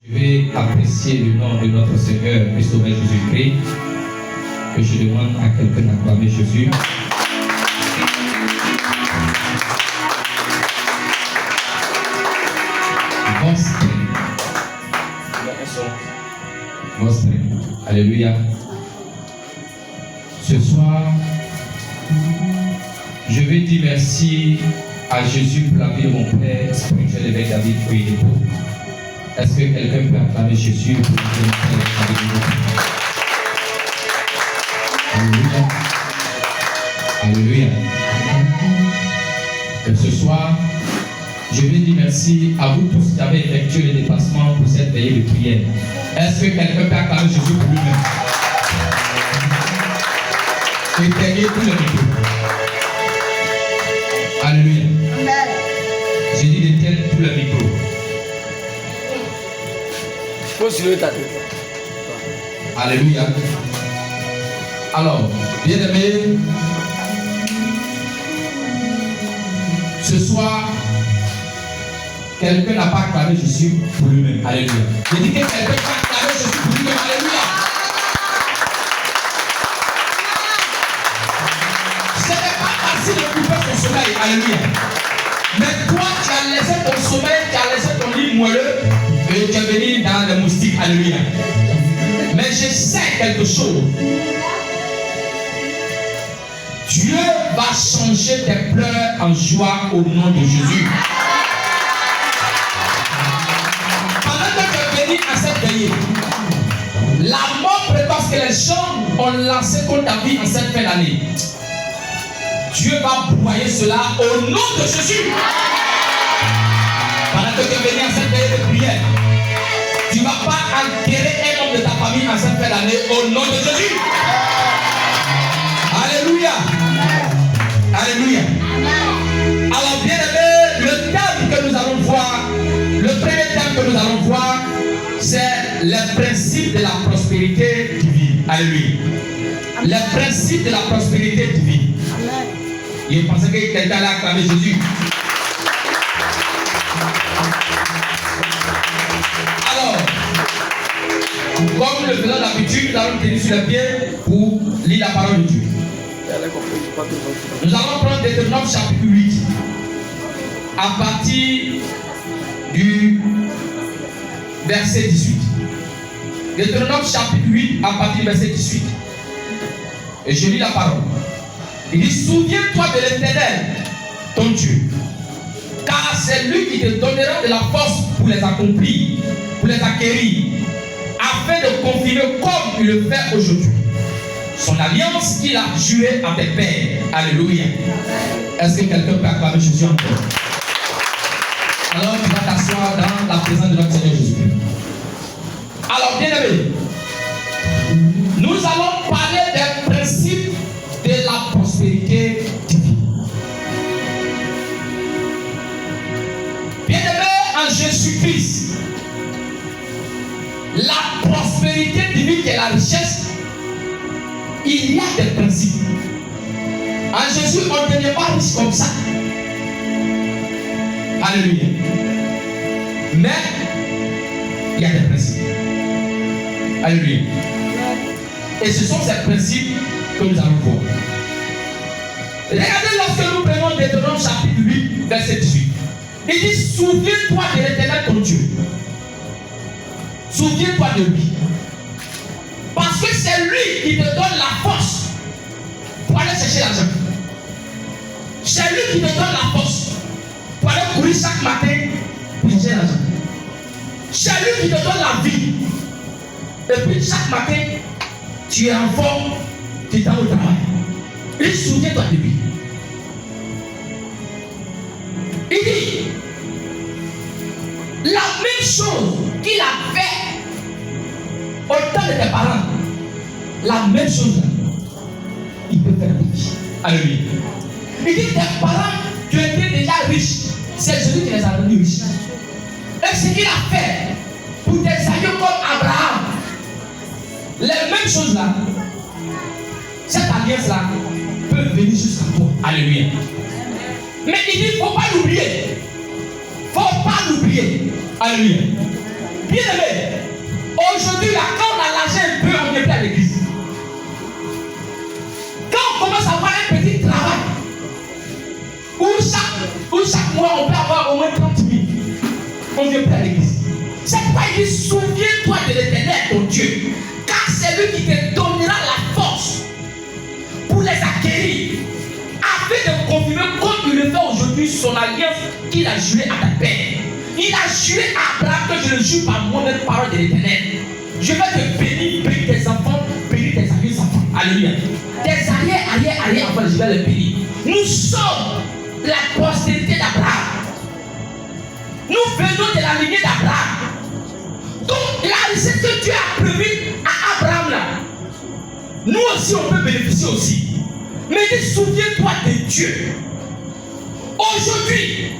Je vais apprécier le nom de notre Seigneur et Sauveur Jésus-Christ, que je demande à quelqu'un d'acclamer Jésus. Vostre. Alléluia. Ce soir, je vais dire merci à Jésus pour la vie de mon Père spirituel évêque David Kouyedepo. Est-ce que quelqu'un peut acclamer Jésus pour la vie de mon Père Alléluia. Alléluia. Et ce soir, je vais dire merci à vous tous qui avez effectué le déplacement pour cette veillée de prière. Est-ce que quelqu'un peut acclamer Jésus pour lui-même? Éteignez tout le micro. Alléluia. Amen. J'ai dit d'éteindre tout le micro. Alléluia. Alors, bien aimé, ce soir, quelqu'un n'a pas acclamé Jésus pour lui-même. Alléluia. J'ai dit que quelqu'un n'a pas acclamé Jésus pour lui-même. Alléluia. Ce n'est pas facile de couper son sommeil. Alléluia. Mais toi, tu as laissé ton sommeil, tu as laissé ton lit moelleux et tu es venu dans les moustiques. Alléluia. Mais je sais quelque chose. Dieu va changer tes pleurs en joie au nom de Jésus. À cette veillée, la mort parce que les gens ont lancé contre ta vie en cette fin d'année. Dieu va broyer cela au nom de Jésus. Pendant que tu es venu à cette veillée de prière, tu ne vas pas enterrer un membre de ta famille en cette fin d'année au nom de Jésus. Alléluia. Alléluia. Alors bien aimé, le thème que nous allons voir, le premier thème que nous allons voir, c'est le principe de la prospérité divine. Alléluia. Le principe de la prospérité divine. Amen. Il pensait que quelqu'un allait acclamer Jésus. Alors, comme le faisons d'habitude, nous allons tenir sur les pieds pour lire la parole de Dieu. Nous allons prendre Deutéronome chapitre 8 à partir du verset 18. Deutéronome chapitre 8 à partir du verset 18. Et je lis la parole. Il dit: souviens-toi de l'Éternel, ton Dieu, car c'est lui qui te donnera de la force pour les accomplir, pour les acquérir, afin de confirmer comme il le fait aujourd'hui son alliance qu'il a jurée à tes pères. Alléluia. Est-ce que quelqu'un peut acclamer Jésus encore? Alors tu vas t'asseoir dans la présence de notre Seigneur Jésus. Alors bien aimé, nous allons parler des principes de la prospérité divine. Bien aimé en Jésus-Christ, la prospérité divine qui est la richesse, il y a des principes. En Jésus, on ne devient pas riche comme ça. Alléluia. Mais il y a des principes. Alléluia. Et ce sont ces principes que nous allons voir. Regardez lorsque nous prenons Deutéronome chapitre 8, verset 18. Il dit: souviens-toi de l'Éternel ton Dieu. Souviens-toi de lui. Parce que c'est lui qui te donne la force pour aller chercher l'argent. C'est lui qui te donne la force pour aller courir chaque matin pour chercher l'argent. C'est lui qui te donne la vie. Et puis chaque matin, tu es en forme, tu es au travail. Il souviens-toi de lui. Il dit la même chose qu'il a fait au temps de tes parents. La même chose, il peut faire de vie. Alléluia. Il dit tes parents, tu étais déjà riches. C'est celui qui les a rendus riches. Et ce qu'il a fait pour des aïeux comme Abraham, les mêmes choses là, cette alliance là peut venir jusqu'à toi. Alléluia. Mais il dit, il ne faut pas l'oublier. Il ne faut pas l'oublier. Alléluia. Bien aimé, Aujourd'hui, là, quand on a l'argent un peu, on ne vient plus à l'église. Quand on commence à avoir un petit travail, où chaque mois on peut avoir au moins 30 000, on ne vient plus à l'église. C'est pourquoi il dit, souviens-toi de l'Éternel, ton Dieu, car c'est lui qui te donnera la force pour les acquérir, afin de confirmer comme il le fait aujourd'hui son alliance qu'il a juré à ta père. Il a juré à Abraham que je le jure par moi-même, parole de l'Éternel. Je vais te bénir, bénir tes enfants, bénir tes arrière-enfants. Alléluia. Tes arrière-enfants, je vais les bénir. Nous sommes la postérité d'Abraham. Nous venons de la lignée d'Abraham. Donc la richesse que Dieu a prévue à Abraham là, nous aussi on peut bénéficier aussi. Mais dis, souviens-toi de Dieu. Aujourd'hui,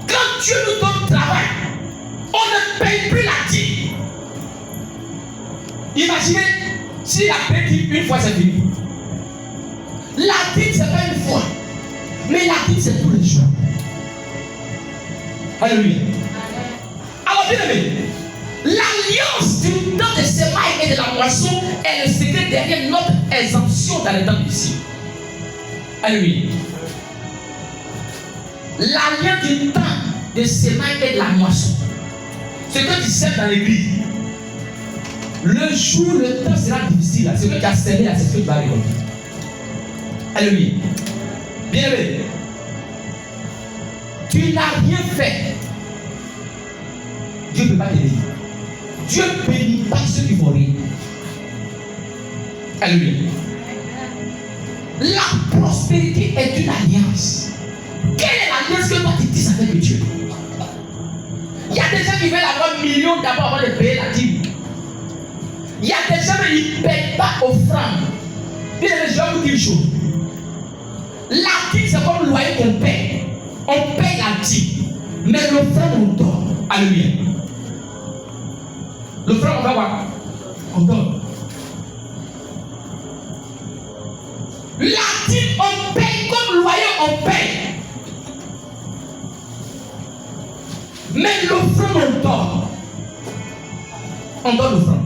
quand Dieu nous donne travail, on ne paye plus la dîme. Imaginez si la paix dit une fois c'est fini. La dîme c'est pas une fois, mais la dîme c'est tous les jours. Alléluia. Alors bien aimé, l'alliance du temps de semaille et de la moisson est le secret derrière notre exemption dans les temps d'ici. Alléluia. L'alliance du temps de semaille et de la moisson. Ce que tu sèmes dans l'église, le jour, le temps sera difficile. Ce que tu as semé là, c'est ce que tu vas récolter. Alléluia. Bien aimé, tu n'as rien fait. Dieu ne peut pas t'aider. Dieu ne bénit pas ceux qui font rien. Alléluia. La prospérité est une alliance. Quelle est l'alliance que toi tu dis avec Dieu? Il y a des gens qui veulent avoir millions d'abord avant de payer la dîme. Il y a des gens qui ne payent pas offrande. Bien, je vais vous dire une chose. La dîme, c'est comme le loyer qu'on paye. On paye la dîme. Mais l'offrande, on donne. Alléluia. L'offrande, on va voir. On donne. La dîme, on paye comme le loyer, on paye. Mais l'offrande, on donne. On donne l'offrande.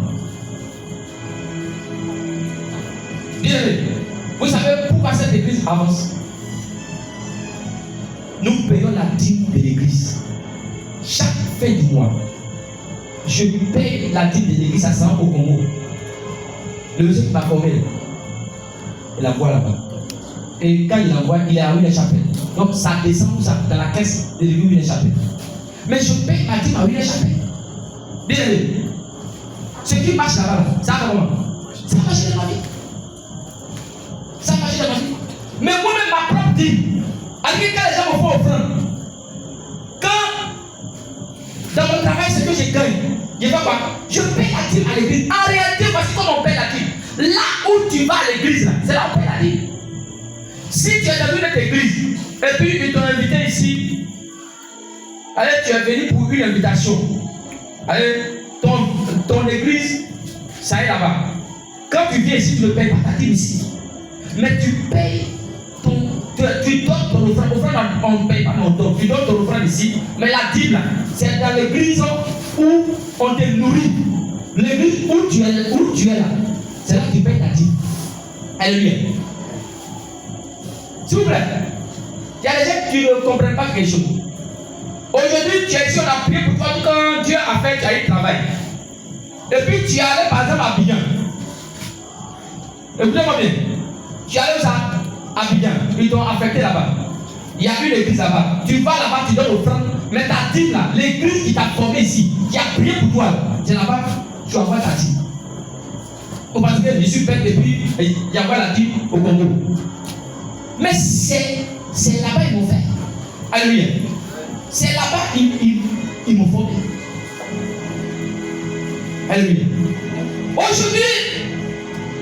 Bien, vous savez pourquoi cette église avance? Nous payons la dîme de l'église. Chaque fin du mois, je paye la dîme de l'église à 100 au Congo. Le monsieur qui m'a formé, il envoie là-bas. Et quand il envoie, il est à une chapelle. Donc ça descend dans la caisse de l'église une chapelle. Mais je paye ma dîme à une chapelle. Bien aimé. Ce qui marche là-bas, ça va comment? Ça marche dans ma vie. Ça marche dans ma vie. Mais moi-même, ma propre dîme, quand les gens me font offrande, quand dans mon travail, ce que je gagne, je fais quoi? Je paye la dîme à l'église. En réalité, voici comment on paye la dîme. Là où tu vas à l'église, c'est là où on paye la dîme. Si tu es dans une église, et puis ils t'ont invité ici, allez, tu es venu pour une invitation. Allez, ton église, ça est là-bas. Quand tu viens ici, tu ne payes pas ta dîme ici. Mais tu payes tu donnes ton offrande. On ne paye pas, non, tu donnes ton offrande ici. Mais la dîme, c'est dans l'église où on te nourrit. L'église où tu es là, c'est là que tu payes ta dîme. Alléluia. S'il vous plaît, il y a des gens qui ne comprennent pas quelque chose. Aujourd'hui, tu es ici, on a prié pour toi quand Dieu a fait, tu as eu le travail. Et puis tu es allé par exemple à Abidjan. Écoutez-moi bien. Tu es allé où ça? Abidjan. Ils t'ont affecté là-bas. Il y a une église là-bas. Tu vas là-bas, tu donnes offrande. Mais ta dîme là, l'église qui t'a formé ici, qui a prié pour toi, c'est là-bas, tu envoies ta dîme. Parce que je suis bête et puis il y a la dîme au Congo. Mais c'est là-bas qu'ils m'ont fait. Alléluia. C'est là-bas qu'ils m'ont formé. Alléluia. Aujourd'hui,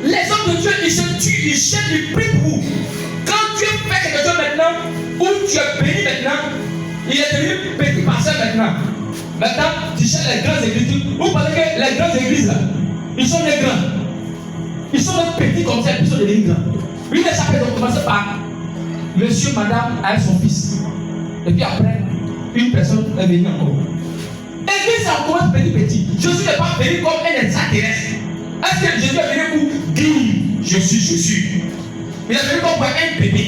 les hommes de Dieu, ils se tuent, ils cherchent, ils prient pour vous. Quand Dieu fait quelque chose maintenant, où tu es béni maintenant, il est devenu petit pasteur maintenant. Maintenant, tu cherches les grandes églises. Vous pensez que les grandes églises là, ils sont des grands. Ils sont des petits comme ça, ils sont des grands. Une des chapelles ont commencé par monsieur, madame, avec son fils. Et puis après, une personne est venue encore. Église, ça commence petit. Jésus n'est pas venu comme un extraterrestre. Est-ce que Jésus est venu pour dire je suis? Il est venu comme un bébé.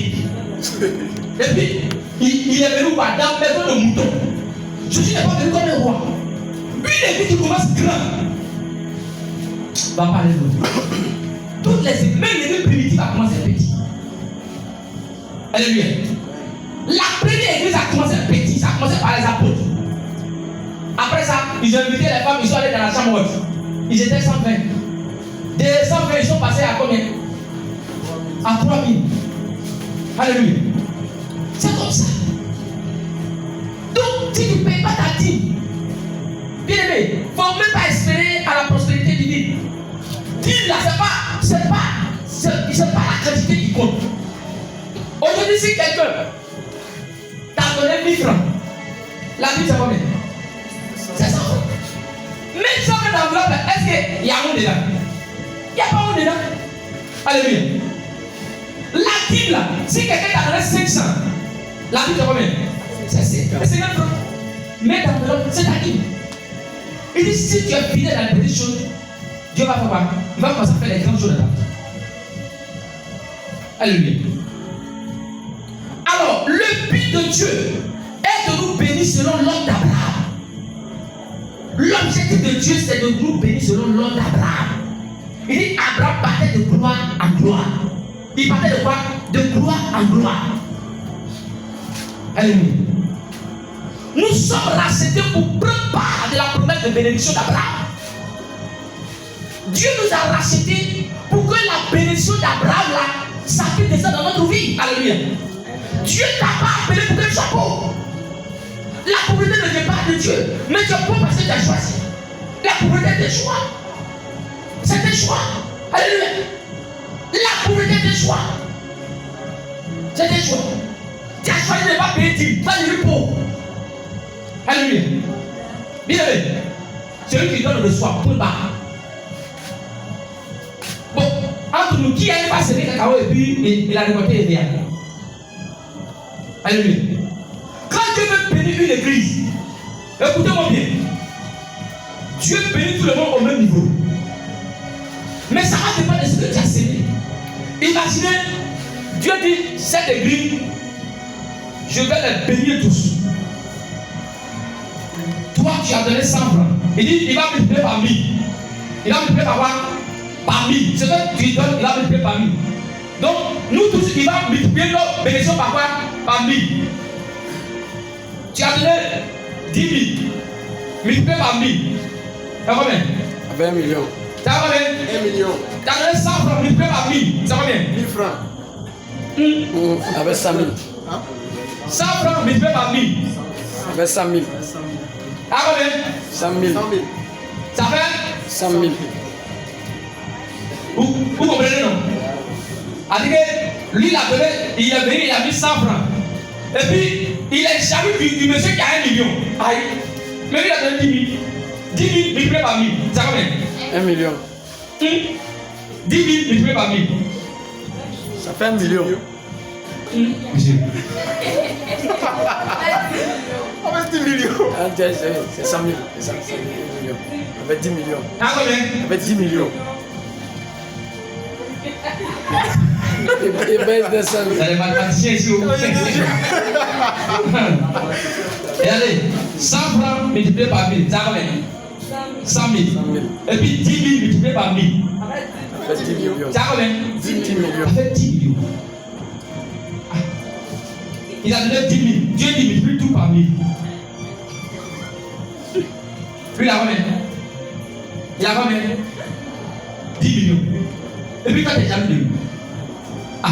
Et puis, il est venu dans la maison de mouton. Jésus n'est pas venu comme un roi. Une église qui commence grand. Va parler de nous. Toutes les églises, même l'église primitive a commencé petit. Alléluia. La première église a commencé petit, ça a commencé par les apôtres. Après ça, ils ont invité les femmes, ils sont allés dans la chambre haute. Ils étaient 120. Des 120, ils sont passés à combien? À 3000. Alléluia. C'est comme ça. Donc, si tu ne payes pas ta dîme, bien aimé, il ne faut même pas espérer à la prospérité divine. Dîme là, c'est pas la quantité qui compte. Aujourd'hui, si quelqu'un t'a donné 1000 francs, la dîme c'est combien? C'est 100 francs. Mais 100 francs d'enveloppe, est-ce qu'il y a un dedans? Il n'y a pas un dedans. Alléluia. La dîme là, si quelqu'un t'a donné 500, la dîme c'est combien? C'est 50 francs. Mais d'enveloppe, c'est ta dîme. Il dit si tu es fidèle à la petite chose, Dieu va faire quoi? Il va commencer à faire les grandes choses de ta vie. Alléluia. Alors, le but de Dieu est de nous bénir selon l'ordre d'Abraham. L'objectif de Dieu, c'est de nous bénir selon l'ordre d'Abraham. Il dit Abraham partait de gloire en gloire. Il partait de quoi? De gloire en gloire. Alléluia. Nous sommes rachetés pour prendre part de la promesse de bénédiction d'Abraham. Dieu nous a rachetés pour que la bénédiction d'Abraham s'applique déjà dans notre vie. Alléluia. Dieu t'a pas appelé pour que tu sois pauvre. La pauvreté ne vient pas de Dieu, mais tu es pauvre parce que tu as choisi. La pauvreté est des choix. C'est des choix. Alléluia. La pauvreté est des choix. C'est des choix. Tu as choisi de ne pas payer 10, tu vas devenir pauvre. Alléluia. Bien aimé, celui qui donne le soir pour le bas. Bon, entre nous, qui a pas semé cacao et puis il a récolté les biens? Alléluia. Quand Dieu veut bénir une église, écoutez-moi bien. Dieu bénit tout le monde au même niveau. Mais ça va dépendre de ce que tu as semé. Imaginez, Dieu dit, cette église, je vais les bénir tous. Toi, tu as donné 100 francs. Il dit, il va multiplier par 1000. Il va multiplier par quoi? Par 1000. Ce que tu donnes, il va multiplier par 1000. Donc, nous tous, il va multiplier nos bénédictions par quoi? Par 1000. Tu as donné 10 000. Multiplié par 1000. C'est combien? 20 millions. C'est combien? 1 million. Tu as donné 100 francs multiplié par 1000. C'est combien? 1000 francs. Avec 100 000. 100 francs multiplié par 1000. Avec 100 000. À combien? 100 000. Ça fait 100 000. Vous comprenez, non? C'est-à-dire que lui, il a donné, il est venu, il a mis 100 francs. Et puis, il est jamais du monsieur qui a 1 million. Aïe. Mais lui, il a donné 10 000. 10 000 multiplié par 1000. C'est combien? 1 million. 10 000 multiplié par 1000. Ça fait 1 million. Monsieur. On va 10 millions. C'est 100 000. C'est 100 millions. Avec 10 millions. À combien? Avec 10 millions. Il baisse des 100 000. Vous avez mathématiciens ici au bout. Et allez, 100 francs multiplié par 1000. C'est combien? 100 000. Et puis 10 000 multiplié par 1000. Ça fait 10 millions. C'est combien? 10 millions. Ça fait 10 millions. Il a donné 10 000. Dieu dit multiplie tout par 1000. Lui, il a combien? Il a combien? 10 millions. Et puis, quand tu es jamais venu. Ah.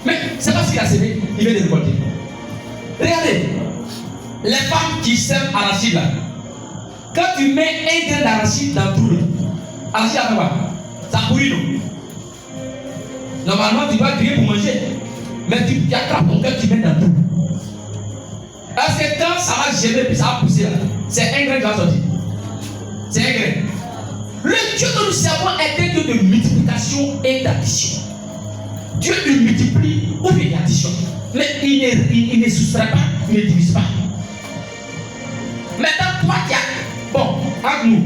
Mais c'est pas ce qu'il a semé, il vient de récolter. Regardez, les femmes qui sèment arachide là. Quand tu mets un grain d'arachide dans tout, arachide à quoi? Ça pourrit, non? Normalement, tu dois griller pour manger. Mais tu attrapes ton cœur, tu mets dans tout. Parce que quand ça va germer puis ça va pousser là, c'est un grain qui va sortir. C'est un grain. Le Dieu que nous servons est un Dieu de multiplication et d'addition. Dieu il multiplie ou il additionne. Mais il ne soustrait pas, il ne divise pas. Maintenant, toi qui as. Bon, entre nous,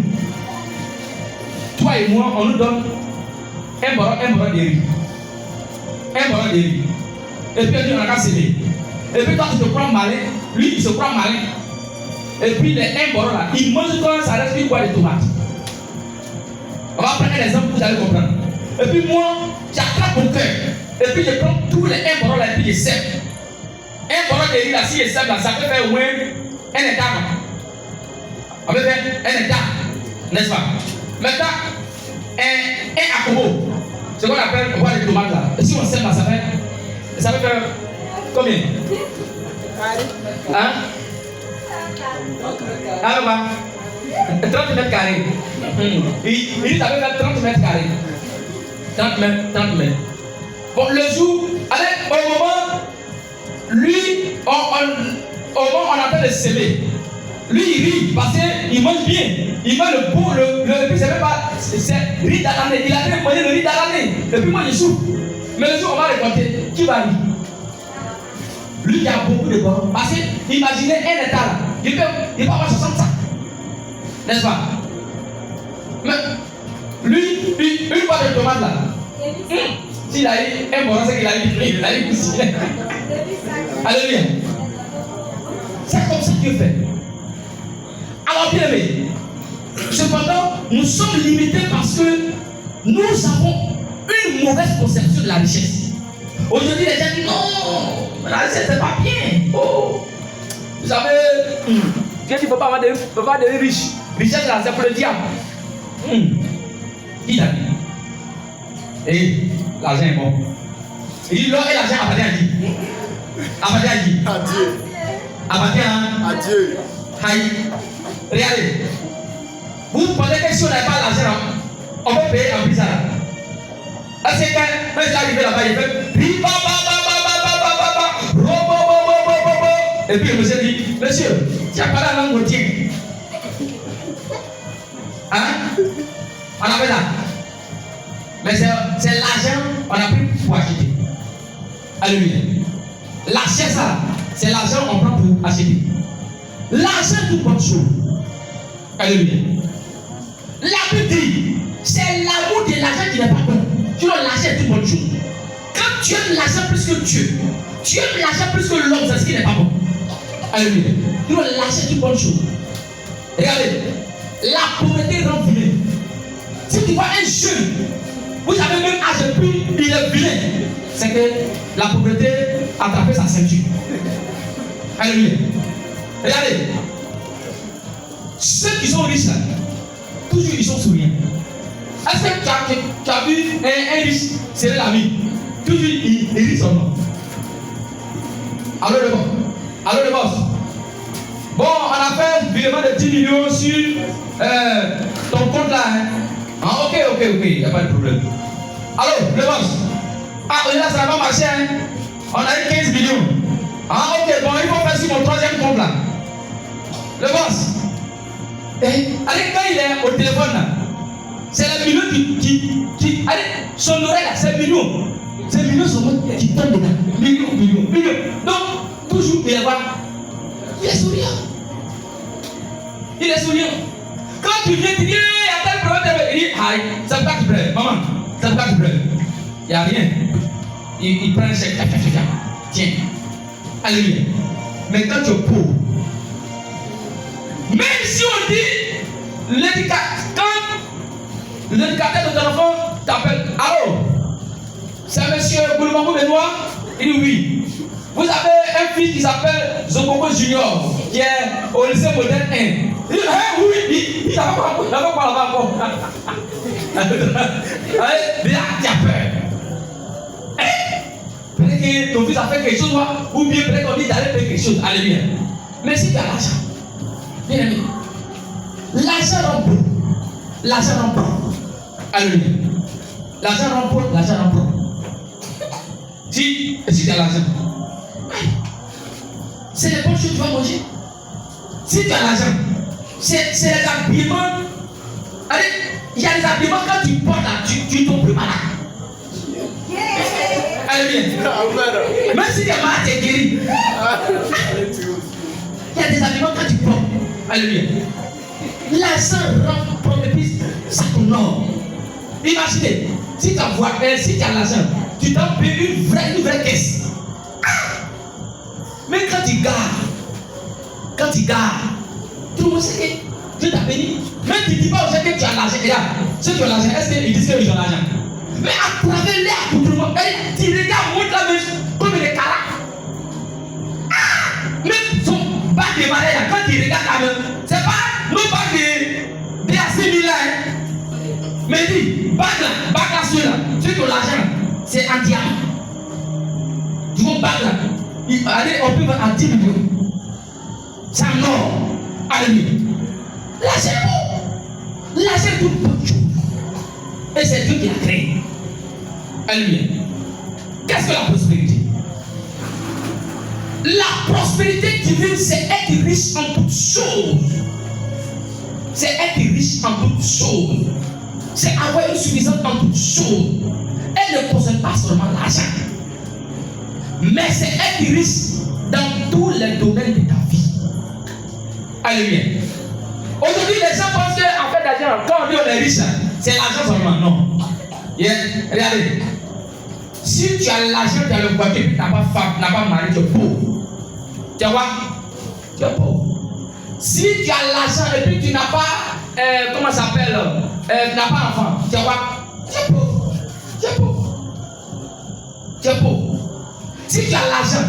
toi et moi, on nous donne un ballon de riz. Un ballon de riz. Et puis on a qu'à s'aimer. Et puis toi tu te crois malin, lui il se croit malin. Et puis les un ballon là, il mange quand ça reste une boîte de tomates. On va prendre un exemple, vous allez comprendre. Et puis moi, j'attrape mon cœur. Et puis je prends tous les un ballon là et puis je sème. Un ballon de riz là, si je sème là, ça peut faire au moins un hectare. On peut faire un hectare, n'est-ce pas? Maintenant, un akobo, ce qu'on appelle une boîte de tomates là. Et si on sème là, ça fait faire combien? Hein? Alors, 30 mètres carrés. Il dit ça peut faire 30 mètres carrés. 30 mètres. Bon, le jour, allez, au moment, lui, au moment où on attend de semer, lui il rit parce qu'il mange bien. Il mange le bon, et puis c'est même pas, c'est riz d'année. Il a fait manger le riz d'année. Et puis moi je souffre. Mais le jour on va récolter, qui va rire? Lui qui a beaucoup de ballons. Parce que, imaginez un hectare, il peut avoir 60 sacs. N'est-ce pas? Mais, lui, une boîte de tomates là, s'il a eu un ballon, c'est qu'il a eu aussi. Alléluia. C'est comme ça que Dieu fait. Alors, bien aimé, cependant, nous sommes limités parce que nous avons une mauvaise conception de la richesse. Aujourd'hui, les gens disent non, la richesse c'est pas bien. Oh, vous savez, Dieu dit qu'il ne faut pas avoir des riches. Richesse là, c'est pour le diable. Qui t'a dit? Et l'argent est bon. Il dit l'or et l'argent appartient à qui? Appartient à qui? À Dieu. Appartient à Dieu. Aïe. Regardez. Vous pensez que si on n'a pas l'argent, on peut payer en plus ça là. Est-ce que quand je suis arrivé là-bas, il fait et puis le monsieur dit, monsieur, tu n'as pas la langue au tien. Hein? On a fait ça. Mais c'est l'argent qu'on a pris pour acheter. Alléluia. L'argent ça, c'est l'argent qu'on prend pour acheter. L'argent est une bonne chose. Alléluia. La Bible dit, c'est l'amour de l'argent qui n'est pas bon. Sinon, l'argent est une bonne chose. Quand tu aimes l'argent plus que Dieu, tu aimes l'argent plus que l'homme, c'est ce qui n'est pas bon. Alléluia. Sinon, l'argent est une bonne chose. Regardez, la pauvreté rend vilain. Si tu vois un jeune, vous avez même âge puis il est vilain, c'est que la pauvreté a attrapé sa ceinture. Alléluia. Regardez, ceux qui sont riches là, toujours ils sont souriants. Est-ce que tu as vu un riche serrer la vie? Toujours il rit son nom. Alors le boss. Bon, on a fait un virement de 10 millions sur ton compte là. Hein? Ah, ok, il n'y a pas de problème. Alors, le boss. Ah, là, ça va pas marcher. Hein? On a eu 15 millions. Ah, ok, bon, il faut faire sur mon troisième compte là. Le boss. Allez, quand il est au téléphone là, c'est la million qui allez, son oreille là, c'est million. C'est million son mot qui tombe dedans. Million. Donc, toujours il est voir. Il est souriant. Quand tu viens, tu dis, il y a tel problème, il dit, aïe, ça ne peut pas te plaire, maman, ça ne peut pas te plaire. Il n'y a rien. Il prend un chèque, tiens. Alléluia. Maintenant tu es pauvre. Même si on dit, l'éducateur de ton enfant t'appelle, allô, c'est monsieur Boulomangou Benoît? Il dit oui. Vous avez un fils qui s'appelle Zokoko Junior, qui est au lycée moderne 1. Il dit, oui, il n'a pas quoi là-bas encore. Allez, là, tu as peur. Peut-être que ton fils a fait quelque chose, ou bien peut-être qu'on dit d'aller faire quelque chose. Allez bien. Mais si tu as l'argent, bien aimé, l'argent rend bon. Alléluia. L'argent rend bon. Si tu as l'argent, c'est les bonnes choses que tu vas manger. Si tu as l'argent, c'est les habillements. Allez, il y a des habillements quand tu portes là, tu tombes plus malade. Allez bien. Même si tu es malade, tu es guéri. Il y a des habillements quand tu portes. Alléluia. L'argent rend propriétaire, ça t'honore. Imaginez, si tu as l'argent, tu t'en payes une vraie caisse. Mais quand tu gardes, tout le monde sait que Dieu t'a béni. Même tu ne dis pas aux gens que tu as l'argent. Regarde, ceux qui ont l'argent, est-ce qu'ils disent qu'ils ont l'argent? Mais à travers les accoutrements, tu regardes, montre la main comme des carats. Même son bac de mariage, quand tu regardes la main, c'est pas nos bacs de assez mille ans. Mais dis, bac là, ceux-là, ceux qui ont l'argent, c'est en diamant. Tu vois, bac là, allez, on peut vendre à 10 millions. C'est en or. Alléluia. L'argent est bon. L'argent est toute bonne chose. Et c'est Dieu qui l'a créé. Alléluia. Qu'est-ce que la prospérité? La prospérité divine, c'est être riche en toutes choses. C'est être riche en toutes choses. C'est avoir une suffisance en toutes choses. Elle ne concerne pas seulement l'argent, mais c'est être riche dans tous les domaines de ta vie. Alléluia. Aujourd'hui, les gens pensent qu'en fait d'argent, quand on dit on est riche, c'est l'argent seulement. Non. Yeah. Regardez. Si tu as l'argent, tu as le voiture, tu n'as pas femme, tu n'as pas mari, tu es pauvre. Tu vois? Tu es pauvre. Si tu as l'argent et puis tu n'as pas, comment ça s'appelle, tu n'as pas d'enfant, tu vois? Tu es pauvre. Tu es pauvre. Tu es pauvre. Si tu as l'argent,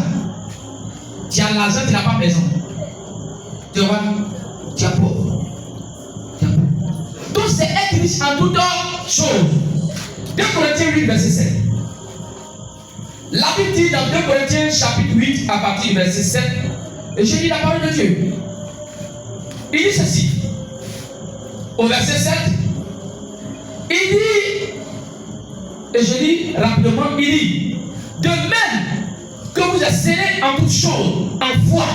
tu n'as pas maison. Tu vois? Tu es pauvre. Tu es pauvre. Donc c'est être riche en toutes choses. 2 Corinthiens 8, verset 7. La Bible dit dans 2 Corinthiens chapitre 8 à partir du verset 7, et je lis la parole de Dieu. Il dit ceci. Au verset 7, il dit, et je lis rapidement, il dit, de même que vous excellez en toutes choses, en foi,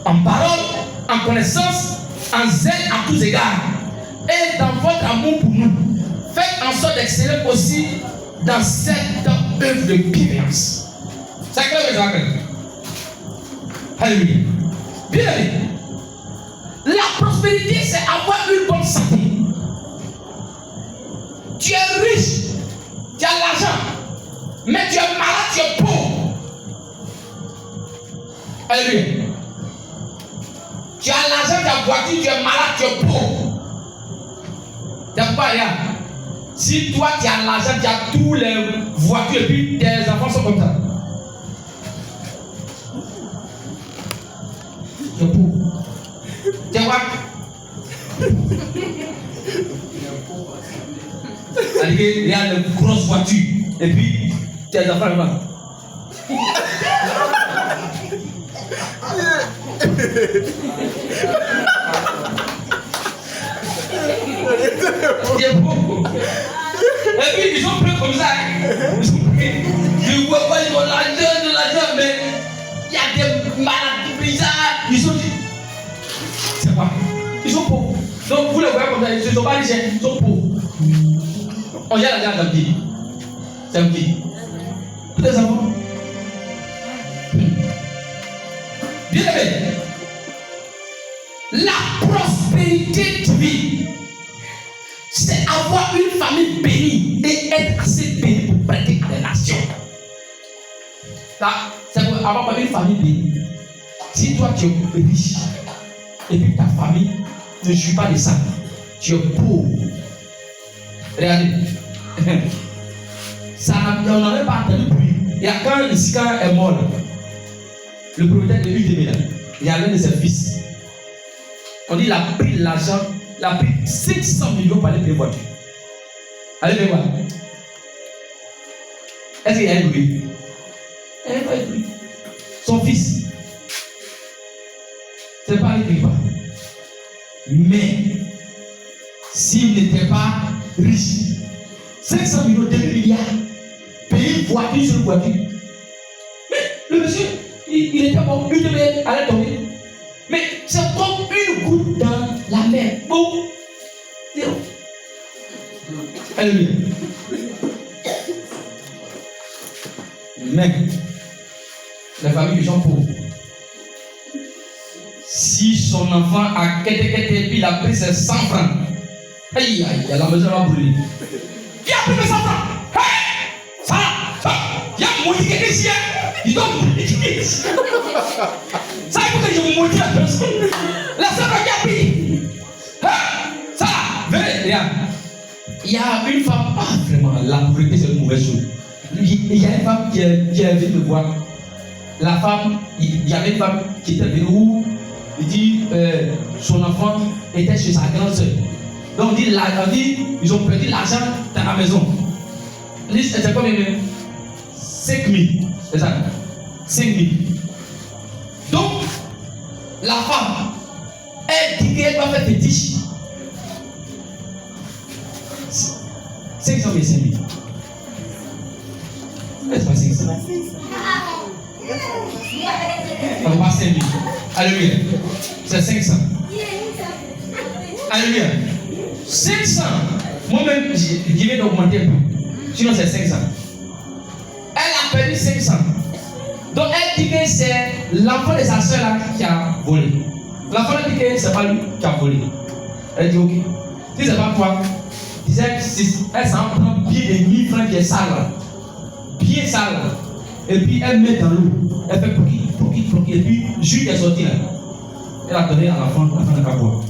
en parole, en connaissance, en zèle à tous égards, et dans votre amour pour nous, faites en sorte d'exceller aussi dans cette œuvre de bienveillance. C'est clair, mes amis? Alléluia. Bien aimé. La prospérité, c'est avoir une bonne santé. Tu es riche, tu as l'argent, mais tu es malade, tu es pauvre. Alléluia. Tu as l'argent, tu as la voiture, tu es malade, tu es pauvre. T'as pas rien. Si toi tu as l'argent, tu as tous les voitures et puis tes enfants sont comme ça. Tu es pauvre. Tu vois? Il y a une grosse voiture et puis tes enfants sont là. Tu es pauvre. Et puis ils sont pris comme ça. Ils sont pris. Je vois pas, ils ont l'argent, mais il y a des maladies bizarres. Ils sont. C'est pas. Ils sont pauvres. Donc vous les voyez comme ça, ils ne sont pas riches, ils sont pauvres. On y a la garde d'un petit. C'est un petit. Tous les enfants. Bien aimé. La prospérité divine, c'est avoir une famille bénie et être assez béni pour prêter à des nations. Ça, c'est pour avoir une famille bénie. Si toi tu es riche et puis ta famille ne suit pas de ça, tu es pauvre. Regardez, ça, on n'en a pas entendu bruit. Il y a quand Isika est mort, le propriétaire de l'UDB, il y a l'un de ses fils. On dit qu'il a pris l'argent, il a pris 500 millions pour aller payer voiture. Allez payer voir. Est-ce qu'il y a un bruit? Il n'y a pas de bruit. Son fils, c'est pas lui qui va. Mais s'il n'était pas riche, 500 millions, 2 milliards, payer voiture sur voiture. Mais le monsieur, il était bon, lui devait aller tomber. Mais c'est comme une goutte dans la mer. Bon, alléluia. Mais les familles qui sont pauvres, s'ils son enfant à Kété, puis il a pris ses 100 francs. Aïe, aïe, la maison va brûler. Qui a pris mes 100 francs? Ça, il y a maudit quelqu'un ici. Il doit brûler. Ça, il faut que je vous maudis la personne. La seule qui a pris. Ça, venez, regarde. Il y a une femme, pas vraiment, la pauvreté c'est une mauvaise chose. Il y a une femme qui est venue me voir. La femme, il y avait une femme qui était venue où il dit son enfant était chez sa grande soeur. Donc on dit ils ont perdu l'argent dans la maison. On dit c'est combien même 5 000. C'est ça 5 000. Donc la femme, elle dit qu'elle va faire fétiche. 500 et 5 000. C'est pas 500. On va pas 5 000. Alléluia. C'est 500. Alléluia. 500. Moi-même, je viens d'augmenter un peu. Sinon, c'est 500. Elle a perdu 500. Donc, elle dit que c'est l'enfant de sa soeur là qui a volé. L'enfant dit que c'est pas lui qui a volé. Elle dit ok. Si c'est pas toi, elle s'en prend bien des 1000 francs qui est sale là. Bien sale là. Et puis elle met dans l'eau. Elle fait poki. Et puis, jus est sorti là. Elle a donné à l'enfant n'a pas boire.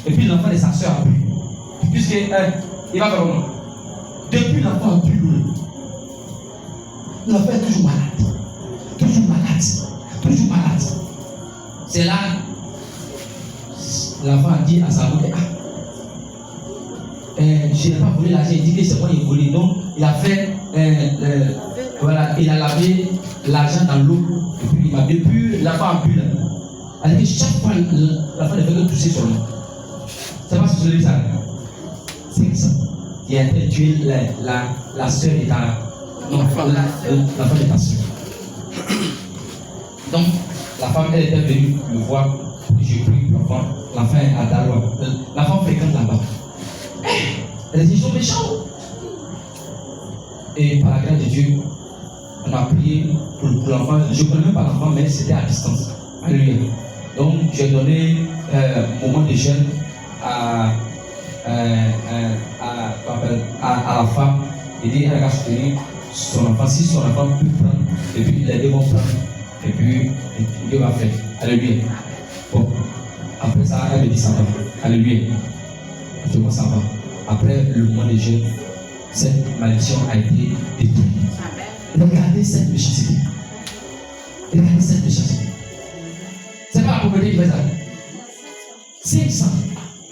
Et puis l'enfant de sa soeur a bu. Puisque il va faire comment? Depuis l'enfant a bu l'eau. L'enfant est toujours malade. Toujours malade. C'est là, l'enfant a dit à sa mère, je n'ai pas volé l'argent, il dit que c'est moi qui ai volé. Donc il a fait, voilà, il a lavé l'argent dans l'eau. Et puis il m'a bu, puis l'enfant a bu là. Elle dit que chaque fois l'enfant ne fait que tousser sur lui. C'est pas ce que je dis ça. C'est ça. Il a été tué la soeur de ta. Non, l'enfant de ta soeur. Donc, la femme, elle était venue me voir. J'ai pris l'enfant. L'enfant est à Daroua. L'enfant fréquente là-bas. Elle dit, ils sont méchants. Et par la grâce de Dieu, on a prié pour l'enfant. Je ne connais même pas l'enfant, mais c'était à distance. Alléluia. Donc, j'ai donné un moment de jeûne à la femme. Il dit, elle va soutenir son enfant. Si son enfant peut prendre, et puis les deux vont prendre, et puis Dieu va faire. Alléluia. Bon, après ça, elle me dit ça va. Alléluia. Tout le monde s'en va. Après le moment de jeûne, cette malédiction a été détruite. Regardez cette méchanceté. Regardez cette méchanceté. C'est pas la pauvreté qui fait ça. 500.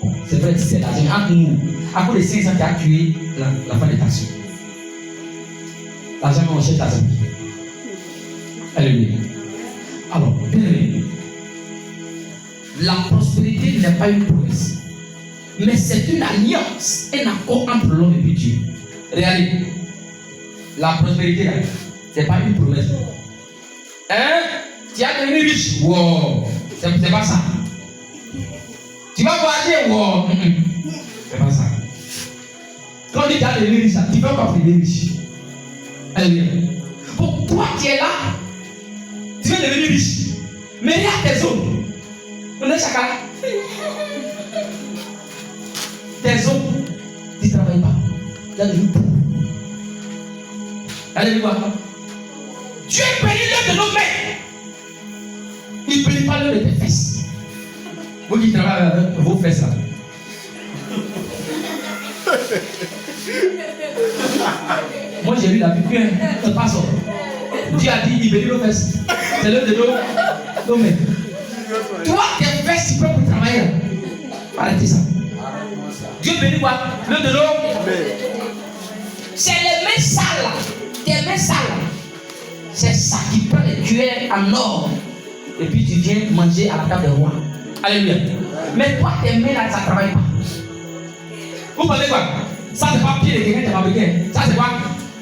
Bon, c'est vrai que c'est l'argent entre nous. À cause de 500 qui a tué l'enfant de ta soeur. L'argent qu'on cherche l'argent. Alléluia. Alors, bien aimé, la prospérité n'est pas une promesse, mais c'est une alliance, un accord entre l'homme et Dieu. Regardez, la prospérité, ce n'est pas une promesse. Hein? Tu as devenu riche, wow, c'est pas ça. Tu vas voyager, wow, c'est pas ça. Quand tu as devenu riche, tu ne peux pas devenir riche. Alléluia. Pour toi qui es là, tu veux devenir riche. Mais il y a tes hommes. On est chacun. Tes hommes, ils ne travaillent pas. Ils ont devenu pauvres. Alléluia. Dieu bénit l'œuvre de nos mains. Il ne bénit pas l'œuvre de tes fesses. Vous qui travaillez avec vos fesses là. Moi j'ai lu la Bible, un passage. Dieu a dit, il bénit nos fesses. C'est l'œuvre de nos mains. Toi, tes fesses, tu peux pour travailler. Arrêtez ça. Dieu bénit quoi? L'œuvre de nos mains. C'est les mains sales. Tes mains sales. C'est ça qui peut les tuer en or. Et puis tu viens manger à la table des rois. Alléluia. Mais toi, tes mains là, ça ne travaille pas. Vous pensez quoi? Ça, c'est pas pied de quelqu'un qui a fabriqué. Ça, c'est quoi?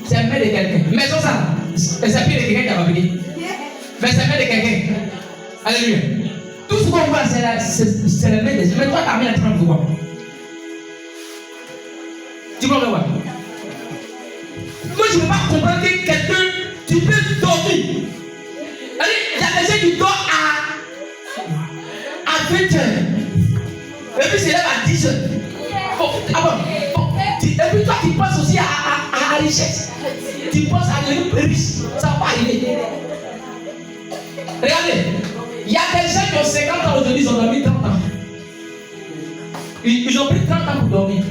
C'est main de quelqu'un. Mais ça, c'est pied de quelqu'un qui a fabriqué. Mais c'est main de quelqu'un. Alléluia. Tout ce qu'on voit, c'est les mains des gens. Mais toi, ta main est en train de voir. Tu comprends quoi? Moi, je ne peux pas comprendre que quelqu'un, tu peux dormir. Il y a des gens qui dorment à lui se lève à 10 heures. Bon, et puis toi, tu penses aussi à la richesse. Tu penses à devenir riche. Ça va pas arriver. Regardez, il y a des gens qui ont 50 ans aujourd'hui, ils ont dormi 30 ans. Ils ont pris 30 ans pour dormir.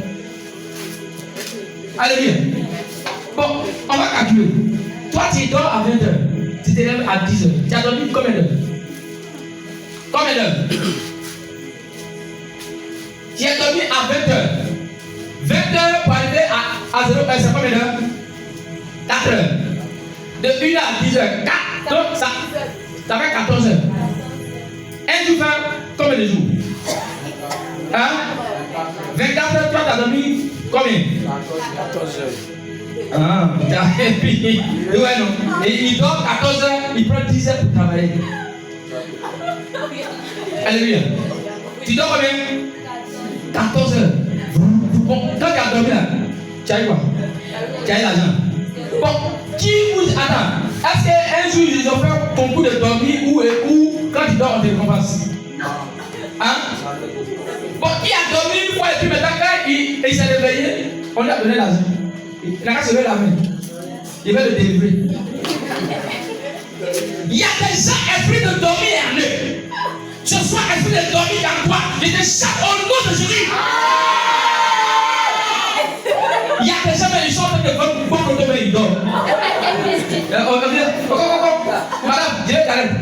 Alléluia. Bon, on va calculer. Toi, tu dors à 20 heures. Tu te lèves à 10 heures. Tu as dormi combien d'heures? Combien d'heures? Tu as dormi à 20 heures. 20 heures pour arriver à 0 heure, c'est combien d'heures? 4 heures. De 1 heure à 10 heures. 4. Donc, ça fait 14 heures. Un jour fait combien de jours? Hein? 24 heures, toi, tu as dormi combien? 14 heures. Ah, et puis, ouais, non. Et il dort 14 heures, il prend 10 heures pour travailler. Alléluia. Tu dors combien? 14 heures. Bon, quand tu as dormi là, tu as eu quoi? Tu as eu l'argent. Bon, qui vous attend? Est-ce qu'un jour ils ont fait un concours de dormir ou quand tu dors on te récompense? Hein? Bon, qui a dormi une fois et puis maintenant quand il s'est réveillé, on lui a donné l'argent. Il n'a qu'à se lever la main. Il va le délivrer. Il y a des gens esprits de dormir en eux. Ce soir, esprit de dormir en toi, je te chasse au nom de Jésus. Il y a des gens qui sont en train de faire beaucoup de temps, ils dorment. Madame, je vais t'arrêter.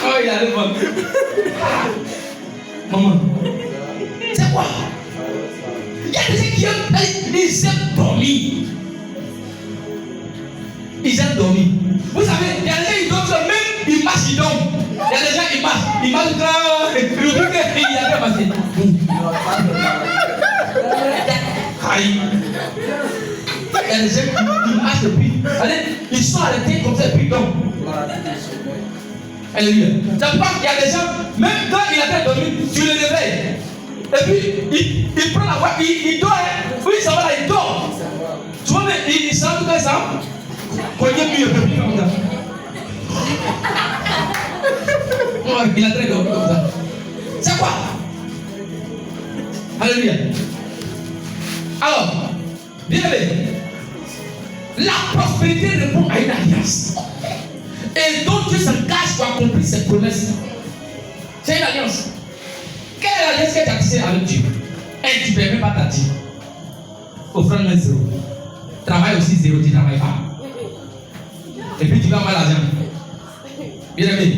Oh, il a le bon. Maman, c'est quoi? Il y a des gens qui aiment dormir. Ils aiment dormir. Vous savez, il y a des gens qui dorment, même ils marchent, ils dorment. Il y a des gens qui marchent, ils marchent quand le truc est il y a bien passé. Aïe. Il y a des gens qui marchent depuis. Ils sont arrêtés comme ça et puis ils dorment. Alléluia. Ça veut pas qu'il y a des gens, même quand il a fait dormir, tu le réveilles. Et puis il prend la voix, il dort. Oui, ça va là, il dort. Tu vois, mais il sent tout ça. Croyez mieux, comme ça. Il a très dormi comme ça. C'est quoi? Alléluia. Alors, bien aimé, la prospérité répond à une alliance. Et donc Dieu s'engage pour accomplir ses promesses. C'est une alliance. Quelle est l'alliance que tu as tissée avec Dieu? Et tu ne permets pas ta vie. Offrande 0. Travail aussi 0, tu ne travailles pas. Et puis tu vas avoir l'argent. Bien aimé,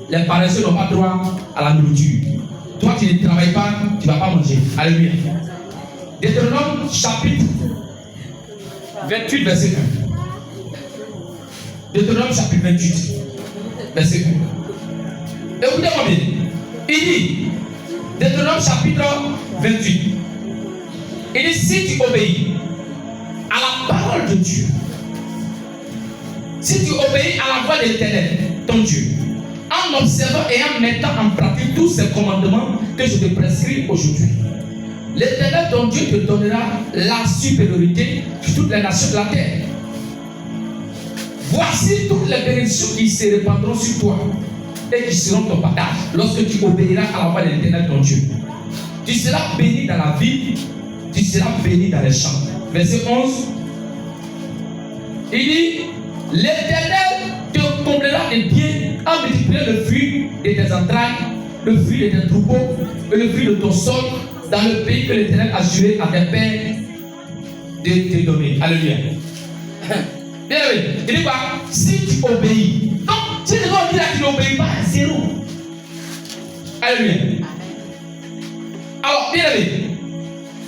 les paresseux n'ont pas droit à la nourriture. Toi qui ne travailles pas, tu ne vas pas manger. Alléluia. Deutéronome chapitre 28, verset 1. Deutéronome chapitre 28, verset 1. Écoutez-moi bien. Il dit, Deutéronome chapitre 28. Il dit, si tu obéis à la parole de Dieu, si tu obéis à la voix de l'Éternel, ton Dieu, en observant et en mettant en pratique tous ces commandements que je te prescris aujourd'hui, l'Éternel, ton Dieu, te donnera la supériorité sur toutes les nations de la terre. Voici toutes les bénédictions qui se répandront sur toi et qui seront ton partage lorsque tu obéiras à la voix de l'Éternel, ton Dieu. Tu seras béni dans la vie, tu seras béni dans les champs. Verset 11. Il dit, l'Éternel te comblera de biens en multipliant le fruit de tes entrailles, le fruit de tes troupeaux et le fruit de ton sol dans le pays que l'Éternel a juré à tes pères de te donner. Alléluia. Bien aimé, il dit quoi? Si tu obéis. Donc, si tu dis là que tu n'obéis pas, 0. Alléluia. Alors, bien aimé,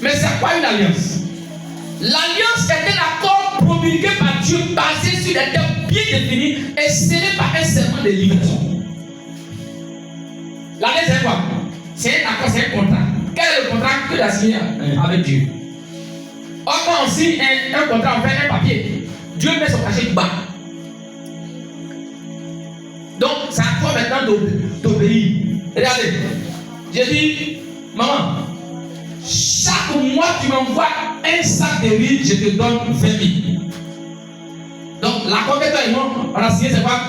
mais c'est quoi une alliance? L'alliance est un accord promulgué par Dieu basé sur des termes bien définis et scellé par un serment de livraison. L'alliance c'est quoi? C'est un accord, c'est un contrat. Quel est le contrat que tu as signé avec Dieu? Or, quand on signe un contrat, on fait un papier. Dieu met son cachet du bas. Donc, c'est à toi maintenant d'obéir. Regardez, j'ai dit, maman, chaque mois tu m'envoies un sac de riz, je te donne 20 000. Donc, l'accord que toi et moi, on a signé, c'est quoi?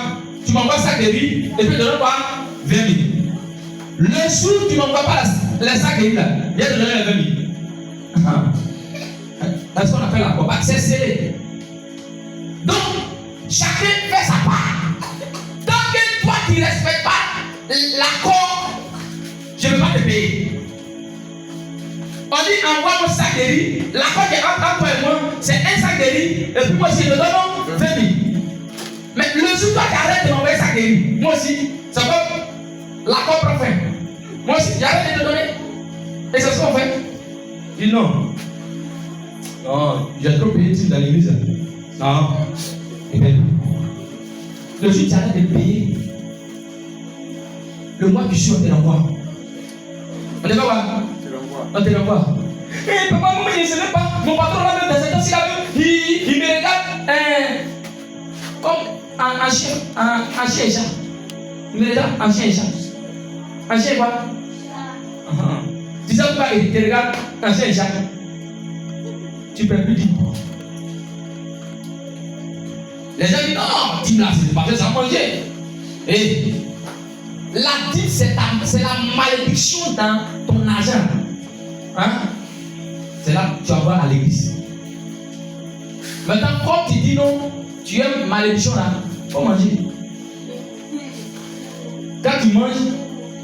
tu m'envoies ça de riz, et puis je donne quoi 20 000. Le jour où tu m'envoies pas les sacs de riz là, il y a de donner les 20 000. C'est ce qu'on appelle la combat, c'est scellé. Donc, chacun fait sa part. Tant que toi tu ne respectes pas l'accord, je ne vais pas te payer. On dit envoie mon sac de riz, l'accord qui est entre toi et moi, c'est un sac de riz, et puis moi aussi je te donne 20 000. Mais le jour où toi tu arrêtes de m'envoyer un sac de riz, moi aussi, ça peut l'accord prend fin. Moi aussi, j'arrête de te donner. Et c'est ce qu'on fait. Je dis non. Non, j'ai trop payé dans l'église. Non. Et bien, le jour où tu arrêtes de payer, le mois qui suit, on te l'envoie. On te l'envoie. On te l'envoie. Eh, papa, moi, je ne sais même pas. Mon patron, là, même dans cette temps-ci, il me regarde comme un chien et chat. Il me regarde en chien et chat. En chien quoi? Tu sais pourquoi il te regarde en chien et chat? Tu peux plus dire. Les gens disent non, dîme là, c'est pas fait sans manger. Et la dîme, c'est la malédiction dans ton argent. Hein? C'est là que tu vas voir à l'église. Maintenant, quand tu dis non, tu aimes malédiction là, faut manger. Quand tu manges,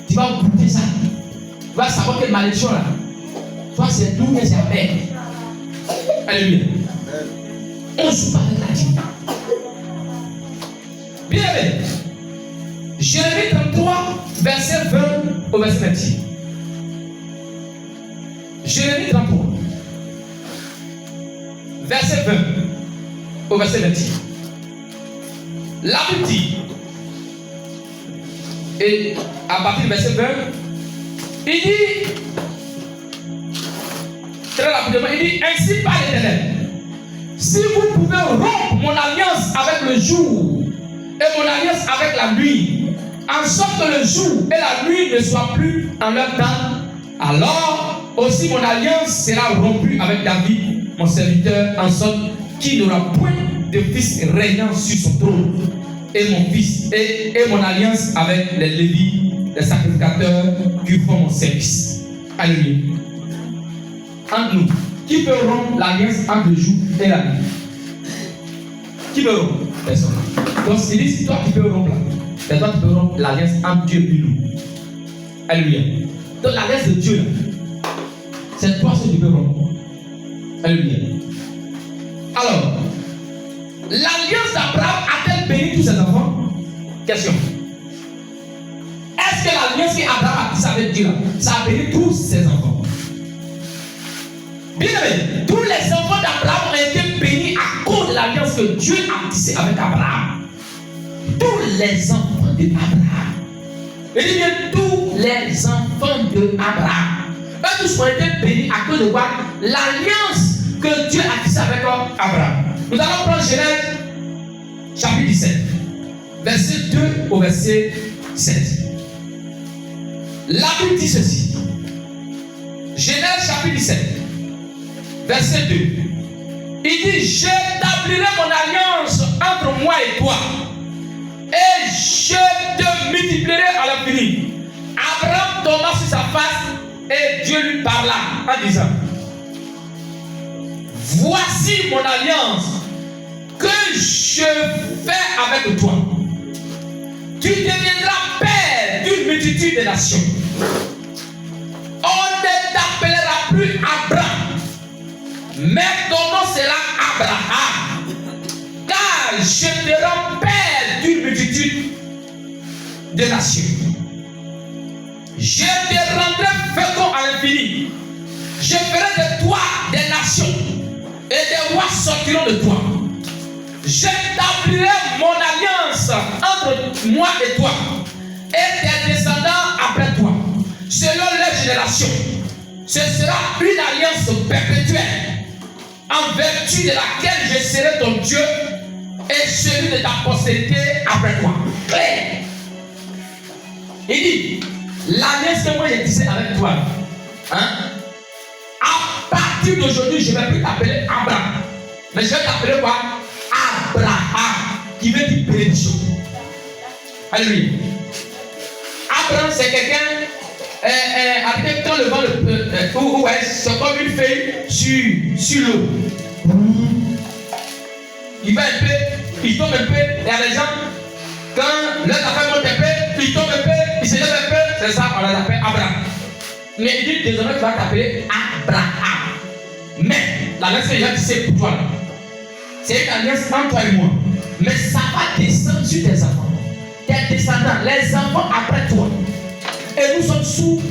tu vas goûter ça. Tu vas savoir quelle malédiction là. Toi, c'est doux et c'est amer. Alléluia. On joue pas avec la dîme. Bien aimé. Jérémie 33, verset 20 au verset 26. Jérémie 33, verset 20 au verset 26. La Bible dit, et à partir du verset 20, il dit, très rapidement, il dit, ainsi par l'Éternel, si vous pouvez rompre mon alliance avec le jour et mon alliance avec la nuit, en sorte que le jour et la nuit ne soient plus en leur temps, alors aussi mon alliance sera rompue avec David, mon serviteur, en sorte qu'il n'aura point de fils régnant sur son trône. Et mon fils, et mon alliance avec les Lévites, les sacrificateurs qui font mon service. Alléluia. Entre nous, qui peut rompre l'alliance entre le jour et la nuit? Qui peut rompre? Personne. Donc, c'est dit, toi qui peux rompre mais toi tu peux rompre l'alliance entre Dieu et nous. Alléluia. Donc, l'alliance de Dieu, c'est toi ce que tu peux rompre. Alléluia. Alors, l'alliance d'Abraham a-t-elle béni tous ses enfants? Question. Est-ce que l'alliance qu'Abraham a tissée avec Dieu, ça a béni tous ses enfants? Bien aimé, tous les enfants d'Abraham ont été bénis à cause de l'alliance que Dieu a tissée avec Abraham. Tous les enfants d'Abraham. Il dit bien tous les enfants d'Abraham. Eux tous ont été bénis à cause de quoi? L'alliance que Dieu a tissée avec Abraham. Nous allons prendre Genèse chapitre 17, verset 2 au verset 7. La Bible dit ceci. Genèse chapitre 17, verset 2. Il dit, j'établirai mon alliance entre moi et toi, et je te multiplierai à l'infini. Abraham tomba sur sa face, et Dieu lui parla en disant, voici mon alliance que je fais avec toi. Tu deviendras père d'une multitude de nations. On ne t'appellera plus Abraham, mais ton nom sera Abraham, car je te rends père d'une multitude de nations. Je te rendrai fécond à l'infini. Je ferai de toi des nations, et des rois sortiront de toi. J'établirai mon alliance entre moi et toi, et tes descendants après toi, selon leur génération. Ce sera une alliance perpétuelle, en vertu de laquelle je serai ton Dieu et celui de ta postérité après toi. Clair. Il dit, l'alliance que moi j'ai tissée avec toi, hein? À partir d'aujourd'hui, je ne vais plus t'appeler Abraham, mais je vais t'appeler quoi? Abraham, qui veut dire bénédiction. Alléluia. Abraham, c'est quelqu'un avec quand le vent c'est comme une feuille sur l'eau. Il va un peu, il tombe un peu, et à les gens, quand leur affaire monte un peu, il tombe un peu, il se lève un peu, c'est ça, on l'appelle Abraham. Mais il dit désormais tu vas t'appeler Abraham. Mais l'alliance que j'ai tissée pour toi, c'est une alliance entre toi et moi. Mais ça va descendre sur tes enfants, tes descendants, les enfants après toi. Et nous sommes sous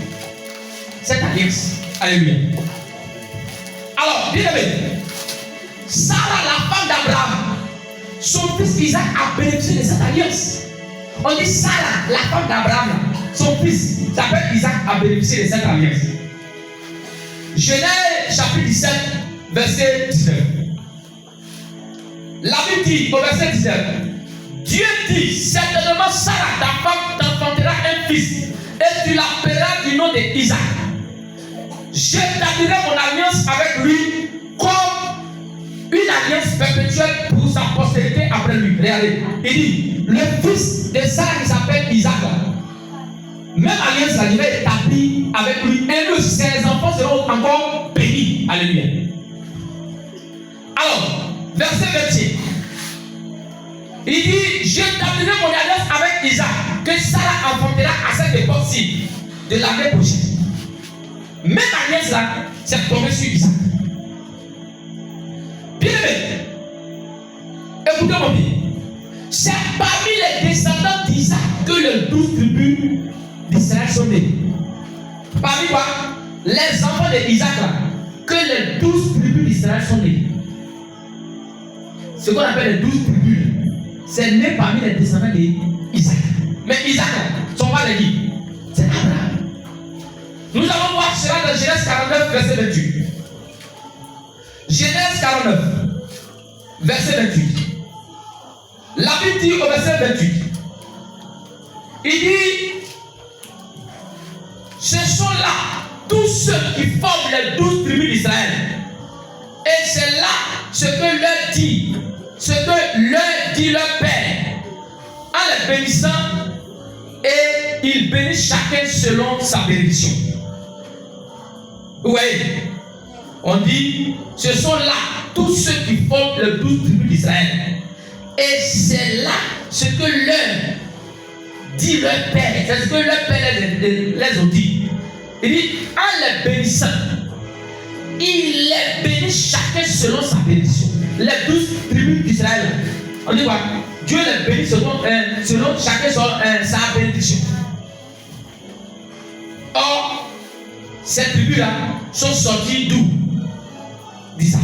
cette alliance. Alléluia. Alors, bien aimé, Sarah, la femme d'Abraham, son fils Isaac a bénéficié de cette alliance. On dit Sarah, la femme d'Abraham, son fils s'appelle Isaac, a bénéficié de cette alliance. Genèse chapitre 17, verset 19. La Bible dit au verset 19, Dieu dit, certainement Sarah, ta femme, t'enfantera un fils, et tu l'appelleras du nom d'Isaac. J'établirai mon alliance avec lui comme une alliance perpétuelle pour sa postérité après lui. Regardez, il dit, le fils de Sarah qui s'appelle Isaac, même alliance là, il va établir avec lui, et lui, ses enfants seront encore bénis. Alléluia. Alors, verset 21. Il dit, j'établirai mon alliance avec Isaac, que Sarah enfantera à cette époque-ci de l'année prochaine. Même alliance là, c'est tombé sur Isaac. Bien aimé, écoutez-moi bien. C'est parmi les descendants d'Isaac que les 12 tribus d'Israël sont nés. Parmi quoi? Les enfants d'Isaac là, que les 12 tribus d'Israël sont nés. Ce qu'on appelle les 12 tribus, c'est né parmi les descendants d'Isaac. Mais Isaac, son père l'a dit, c'est Abraham. Nous allons voir cela dans Genèse 49, verset 28. Genèse 49, verset 28. La Bible dit au verset 28, il dit, ce sont là tous ceux qui forment les 12 tribus d'Israël. Et c'est là ce que leur dit leur Père, en les bénissant, et il bénit chacun selon sa bénédiction. Vous voyez, on dit, ce sont là tous ceux qui forment les 12 tribus d'Israël. Et c'est là ce que leur dit leur Père, c'est ce que leur Père les a dit. Il dit, en les bénissant, il les bénit chacun selon sa bénédiction. Les 12 tribus d'Israël, on dit quoi? Dieu les bénit selon chacun sa bénédiction. Or, ces tribus-là sont sorties d'où? D'Isaac.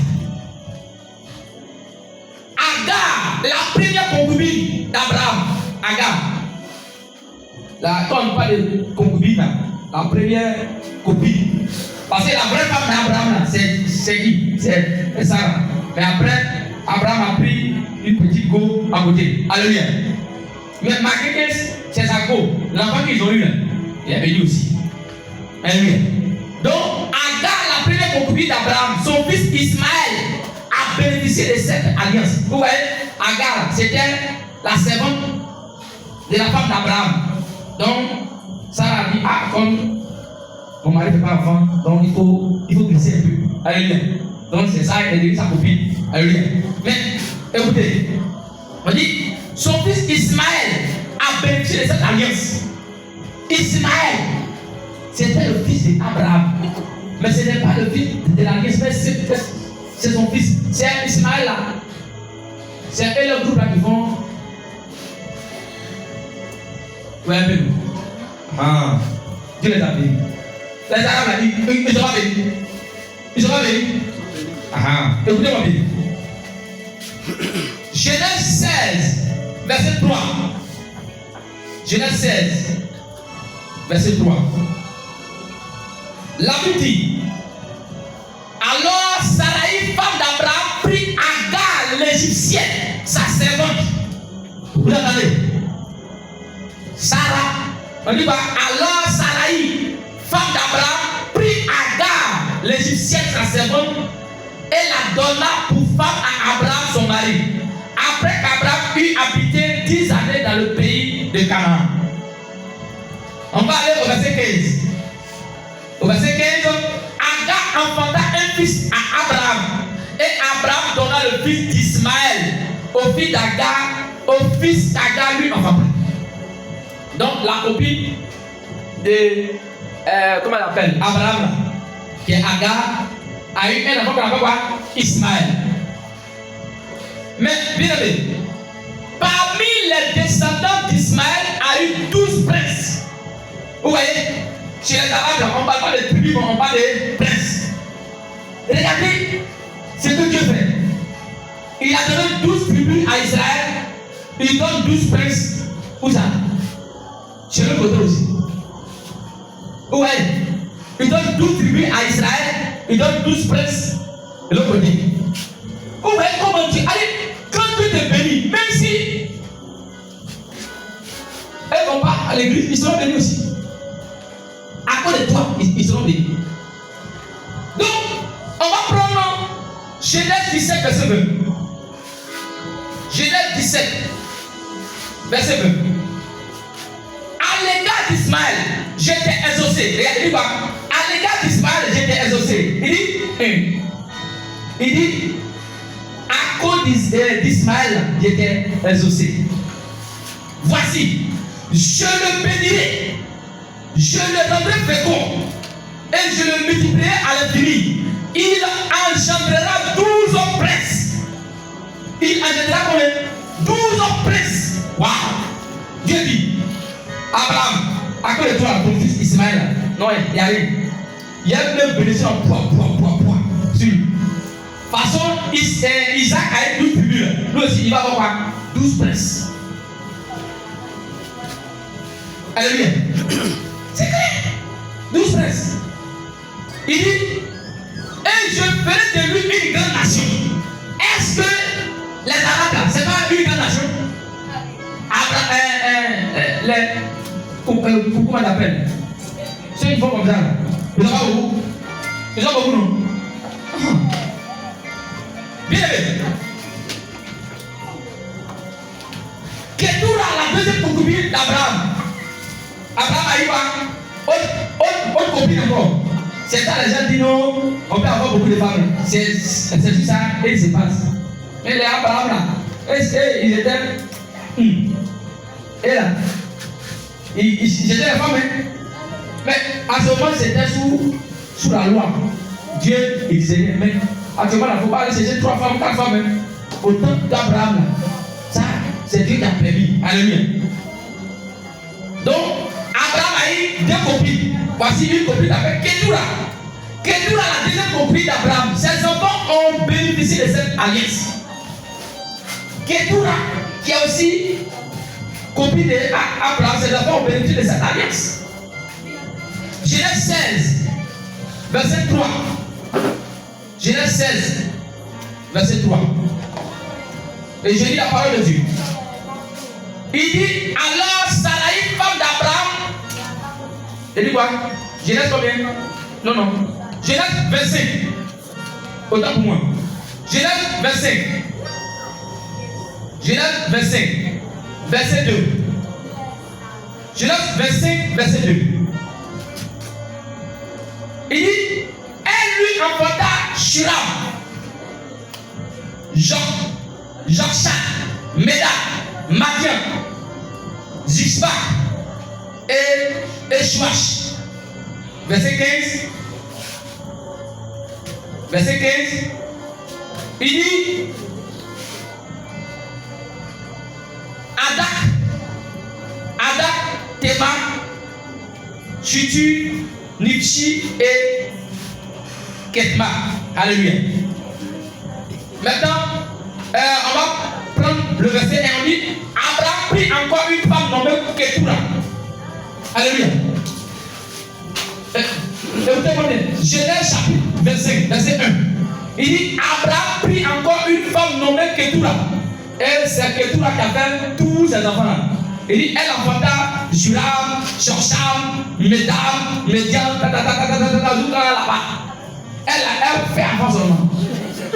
Agar, la première concubine d'Abraham. Agar. Quand on parle de concubine, la première copine. Parce que la vraie femme d'Abraham, c'est qui? C'est Sarah. Mais après, Abraham a pris une petite go à côté. Alléluia. Mais malgré que c'est sa go, l'enfant qu'ils ont eu, il est béni aussi. Alléluia. Donc, Agar, la première concubine d'Abraham, son fils Ismaël, a bénéficié de cette alliance. Vous voyez, Agar, c'était la servante de la femme d'Abraham. Donc, Sarah a dit, comme mon mari ne fait pas enfant, donc il faut glisser un peu. Alléluia. Donc c'est ça, elle est devenue sa copine. Alléluia. Mais écoutez, on dit, son fils Ismaël a bénéficié de cette alliance. Ismaël, c'était le fils d'Abraham. Mais ce n'est pas le fils de l'alliance, mais c'est son fils. C'est Ismaël là. C'est eux le groupe là qui vont. Oui, un peu. Ah, Dieu les a bénis. Les Arabes l'ont dit, ils seront bénis. Ils seront bénis. Ah, écoutez-moi bien. Genèse 16, verset 3. Genèse 16, verset 3. La Bible dit, alors Sarai, femme d'Abraham, prit Agar, l'égyptienne, sa servante. Vous l'entendez? Sarah, on dit, alors Sarai, femme d'Abraham, prit Agar, l'égyptienne, sa servante, et la donna pour femme à Abraham, son mari. Après qu'Abraham eut habité 10 années dans le pays de Canaan. On va aller au verset 15. Au verset 15, Agar enfanta un fils à Abraham. Et Abraham donna le fils d'Ismaël au fils d'Agar, au fils qu'Agar lui enfanta. Donc la copine de, comment elle appelle, Abraham, qui est Agar, a eu un enfant qu'on appelle quoi? Ismaël. Mais bien aimé, parmi les descendants d'Ismaël a eu 12 princes. Vous voyez, chez les Arabes, on ne parle pas de tribus, on parle de princes. Regardez ce que Dieu fait. Il a donné 12 tribus à Israël. Il donne 12 princes. Où ça? Chez le côté aussi. Vous voyez, il donne 12 tribus à Israël. Il donne 12 princes de l'autre côté. Vous voyez comment Dieu. Allez, quand Dieu te bénit, même si elles ne vont pas à l'église, ils seront bénis aussi. À cause de toi, ils seront bénis. Donc, on va prendre Genèse 17, verset 20. Genèse 17, verset 20. À l'égard d'Ismaël, j'étais exaucé. Regardez, il dit quoi? À l'égard d'Ismaël, j'étais exaucé. Il dit, à cause d'Ismaël, j'étais exaucé. Voici, je le bénirai, je le rendrai fécond, et je le multiplierai à l'infini. Il engendrera 12 autres princes. Il engendrera combien? 12 autres princes. Waouh! Dieu dit, Abraham, à cause de toi, ton fils Ismaël, non, il n'y a rien. Il y a même bénédiction en poids. Sur lui. De toute façon, Isaac a eu 12 tribus. Lui aussi, il va avoir quoi? 12 princes. Alléluia. C'est clair. 12 princes. Il dit, et je ferai de lui une grande nation. Est-ce que les Arabes, c'est pas une grande nation? Comment on appelle? Ceux qui font comme ça, ils n'ont pas beaucoup. Ils ont beaucoup, non? Bien aimé. Ketura, la deuxième concubine d'Abraham. Abraham a eu quoi? Autre copine encore. C'est ça, les gens disent non, on peut avoir beaucoup de femmes. C'est tout ça, et il se passe. Mais les Abraham là, ils étaient. Et là, ils étaient les femmes. Mais à ce moment, c'était sous la loi. Dieu, il disait, mais actuellement, il ne faut pas aller chercher 3 femmes, 4 femmes. Autant d'Abraham là. Ça, c'est Dieu qui a permis. Alléluia. Donc, Abraham a eu 2 copines. Voici une copine avec Ketura. Ketura, la deuxième copine d'Abraham. Ses enfants ont bénéficié de cette alliance. Ketura, qui est aussi copine d'Abraham, ses enfants ont bénéficié de cette alliance. Genèse 16, verset 3. Genèse 16, verset 3. Et je lis la parole de Dieu. Il dit, alors Sarai, femme d'Abraham. Il dit quoi? Genèse combien? Non. Genèse 25. Autant pour moi. Genèse 25. Genèse 25. Verset 2. Genèse 25, verset 2. Il dit, elle lui enfanta Shuram, Jokshan, Meda, Madian, Zishba et Shuash. Verset 15. Verset 15. Il dit, Adak, Tema, Chutu, Nipchi et Ketma. Alléluia. Maintenant, on va prendre le verset et on dit, Abraham prit encore une femme nommée Ketura. Alléluia. Écoutez-moi bien. Genèse chapitre 25, verset 1. Il dit, Abraham prit encore une femme nommée Ketura. Et c'est Ketura qui a fait tous ses enfants là. Il dit, elle enfanta Juram, Shosham, Medam, Median, là-bas. Elle fait avant seulement.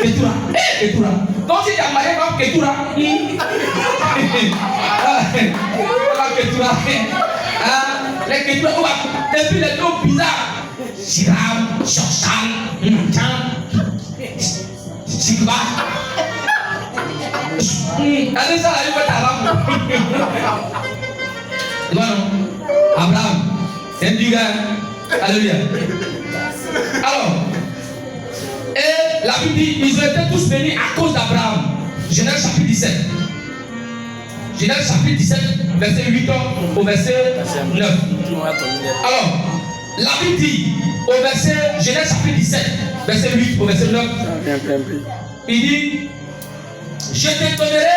Ketura. Donc si tu as marié comme Ketura, Ketura. Les Ketura, et puis les noms bizarres. Shiram, Shoshan, Chan, Shikba. Allez, ça, il va t'arranger. Abraham, c'est du gars. Alléluia. Alors, et la Bible dit, ils ont été tous bénis à cause d'Abraham. Genèse chapitre 17. Genèse chapitre 17, verset 8 au verset 9. Alors, la Bible dit, au verset, Genèse chapitre 17, verset 8 au verset 9, il dit, je te donnerai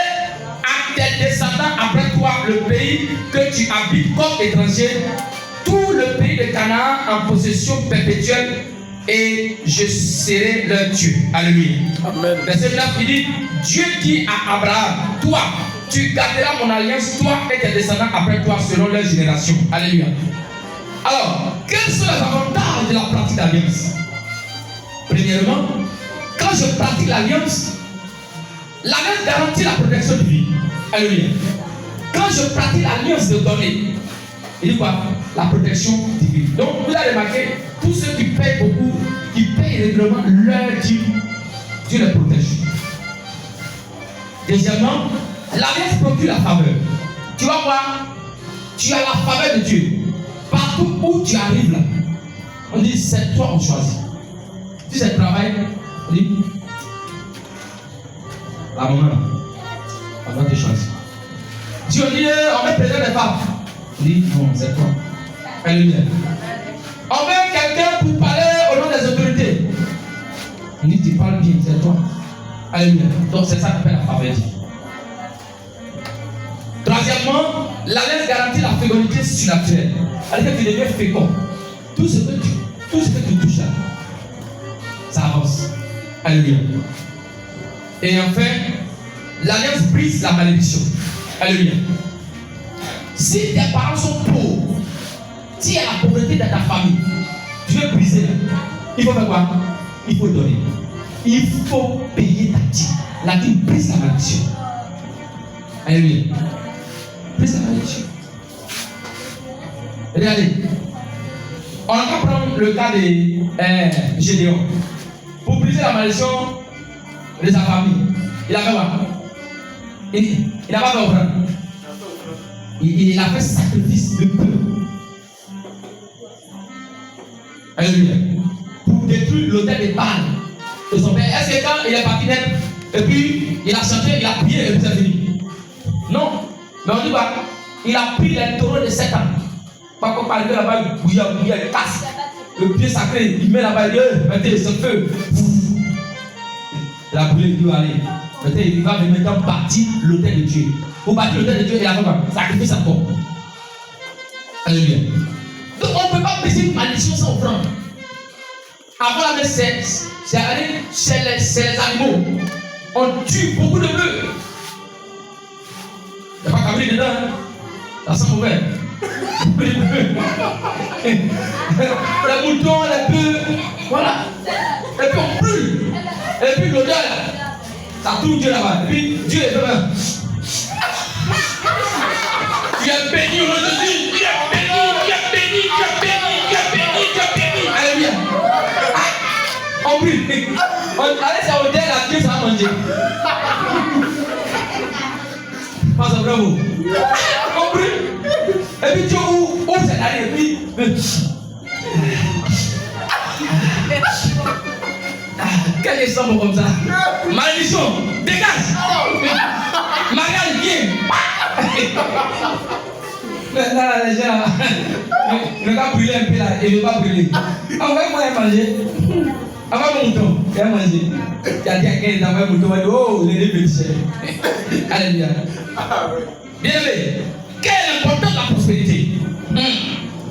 à tes descendants après toi le pays que tu habites comme étranger, tout le pays de Canaan en possession perpétuelle, et je serai leur Dieu. Alléluia. Amen. Verset 9, il dit, Dieu dit à Abraham, toi, tu garderas mon alliance, toi et tes descendants après toi selon leur génération. Alléluia. Alors, quels sont les avantages de la pratique d'alliance? Premièrement, quand je pratique l'alliance garantit la protection divine. Alléluia. Quand je pratique l'alliance de donner, il dit quoi? La protection divine. Donc, vous avez remarqué, tous ceux qui payent beaucoup, qui payent régulièrement leur Dieu, Dieu les protège. Deuxièmement, l'alliance procure la faveur. Tu vas voir, tu as la faveur de Dieu. Partout où tu arrives là, on dit c'est toi on choisit. Si c'est le travail, on dit la maman, on va te choisir. Si on dit on met présent des femmes, on dit non, c'est toi. Alléluia. On met quelqu'un pour parler au nom des autorités. On dit tu parles bien, c'est toi. Alléluia. Donc c'est ça qu'on appelle la faveur. Troisièmement, l'alliance garantit la fécondité surnaturelle. C'est-à-dire que tu deviens fécond. Tout ce que tu touches là, ça avance. Alléluia. Et enfin, l'alliance brise la malédiction. Alléluia. Si tes parents sont pauvres, si il y a la pauvreté dans ta famille, tu veux briser là. Il faut faire quoi? Il faut donner. Il faut payer ta dîme. La dîme brise la malédiction. Alléluia. Brise la malédiction. Regardez, on va prendre le cas de Gédéon. Pour briser la malédiction de sa famille, il a fait quoi? Il n'a pas fait offrande. Il a fait sacrifice de peu. Alléluia. Pour détruire l'autel de Baal de son père. Est-ce que quand il est parti naître, et puis il a chanté, il a prié, et puis c'est fini? Non. Mais on dit quoi? Il a pris les taureaux de 7 ans. Pas qu'on parle de là-bas, il casse. Le pied sacré, il met là-bas, il dit, mettez ce feu. La brûlée, il doit aller. Mettez, il va maintenant bâtir l'autel de Dieu. Pour bâtir l'autel de Dieu, il a fait quoi? Sacrifice encore. Alléluia. Donc on ne peut pas briser une malédiction sans offrande. Avant la messe, c'est les animaux. On tue beaucoup de bœufs. Il n'y a pas qu'à venir dedans. Hein? Ça sent mauvais. Les moutons, les bœufs, voilà. Et puis on brûle. Et puis l'odeur là, ça tourne Dieu là-bas. Et puis Dieu est vraiment. Tu es béni au nom de Jésus. Tu es béni, tu es béni, tu es béni, tu es béni, tu es béni. Alléluia. On brûle. Allez, ça odeur là, Dieu ça va manger. Pas ça, bravo. On brûle. Et puis Dieu ouvre cette année et puis. Quel est son comme ça? Malédiction, dégage! Mariage, viens! Maintenant, les gens, ne pas brûler un peu là, et ne pas brûler. Envoyez-moi à manger. Envoyez mon mouton, il va manger. Il y a quelqu'un qui envoie mon mouton, il dit, oh, les deux petits. Alléluia. Bien aimé, quelle est l'importance de la prospérité?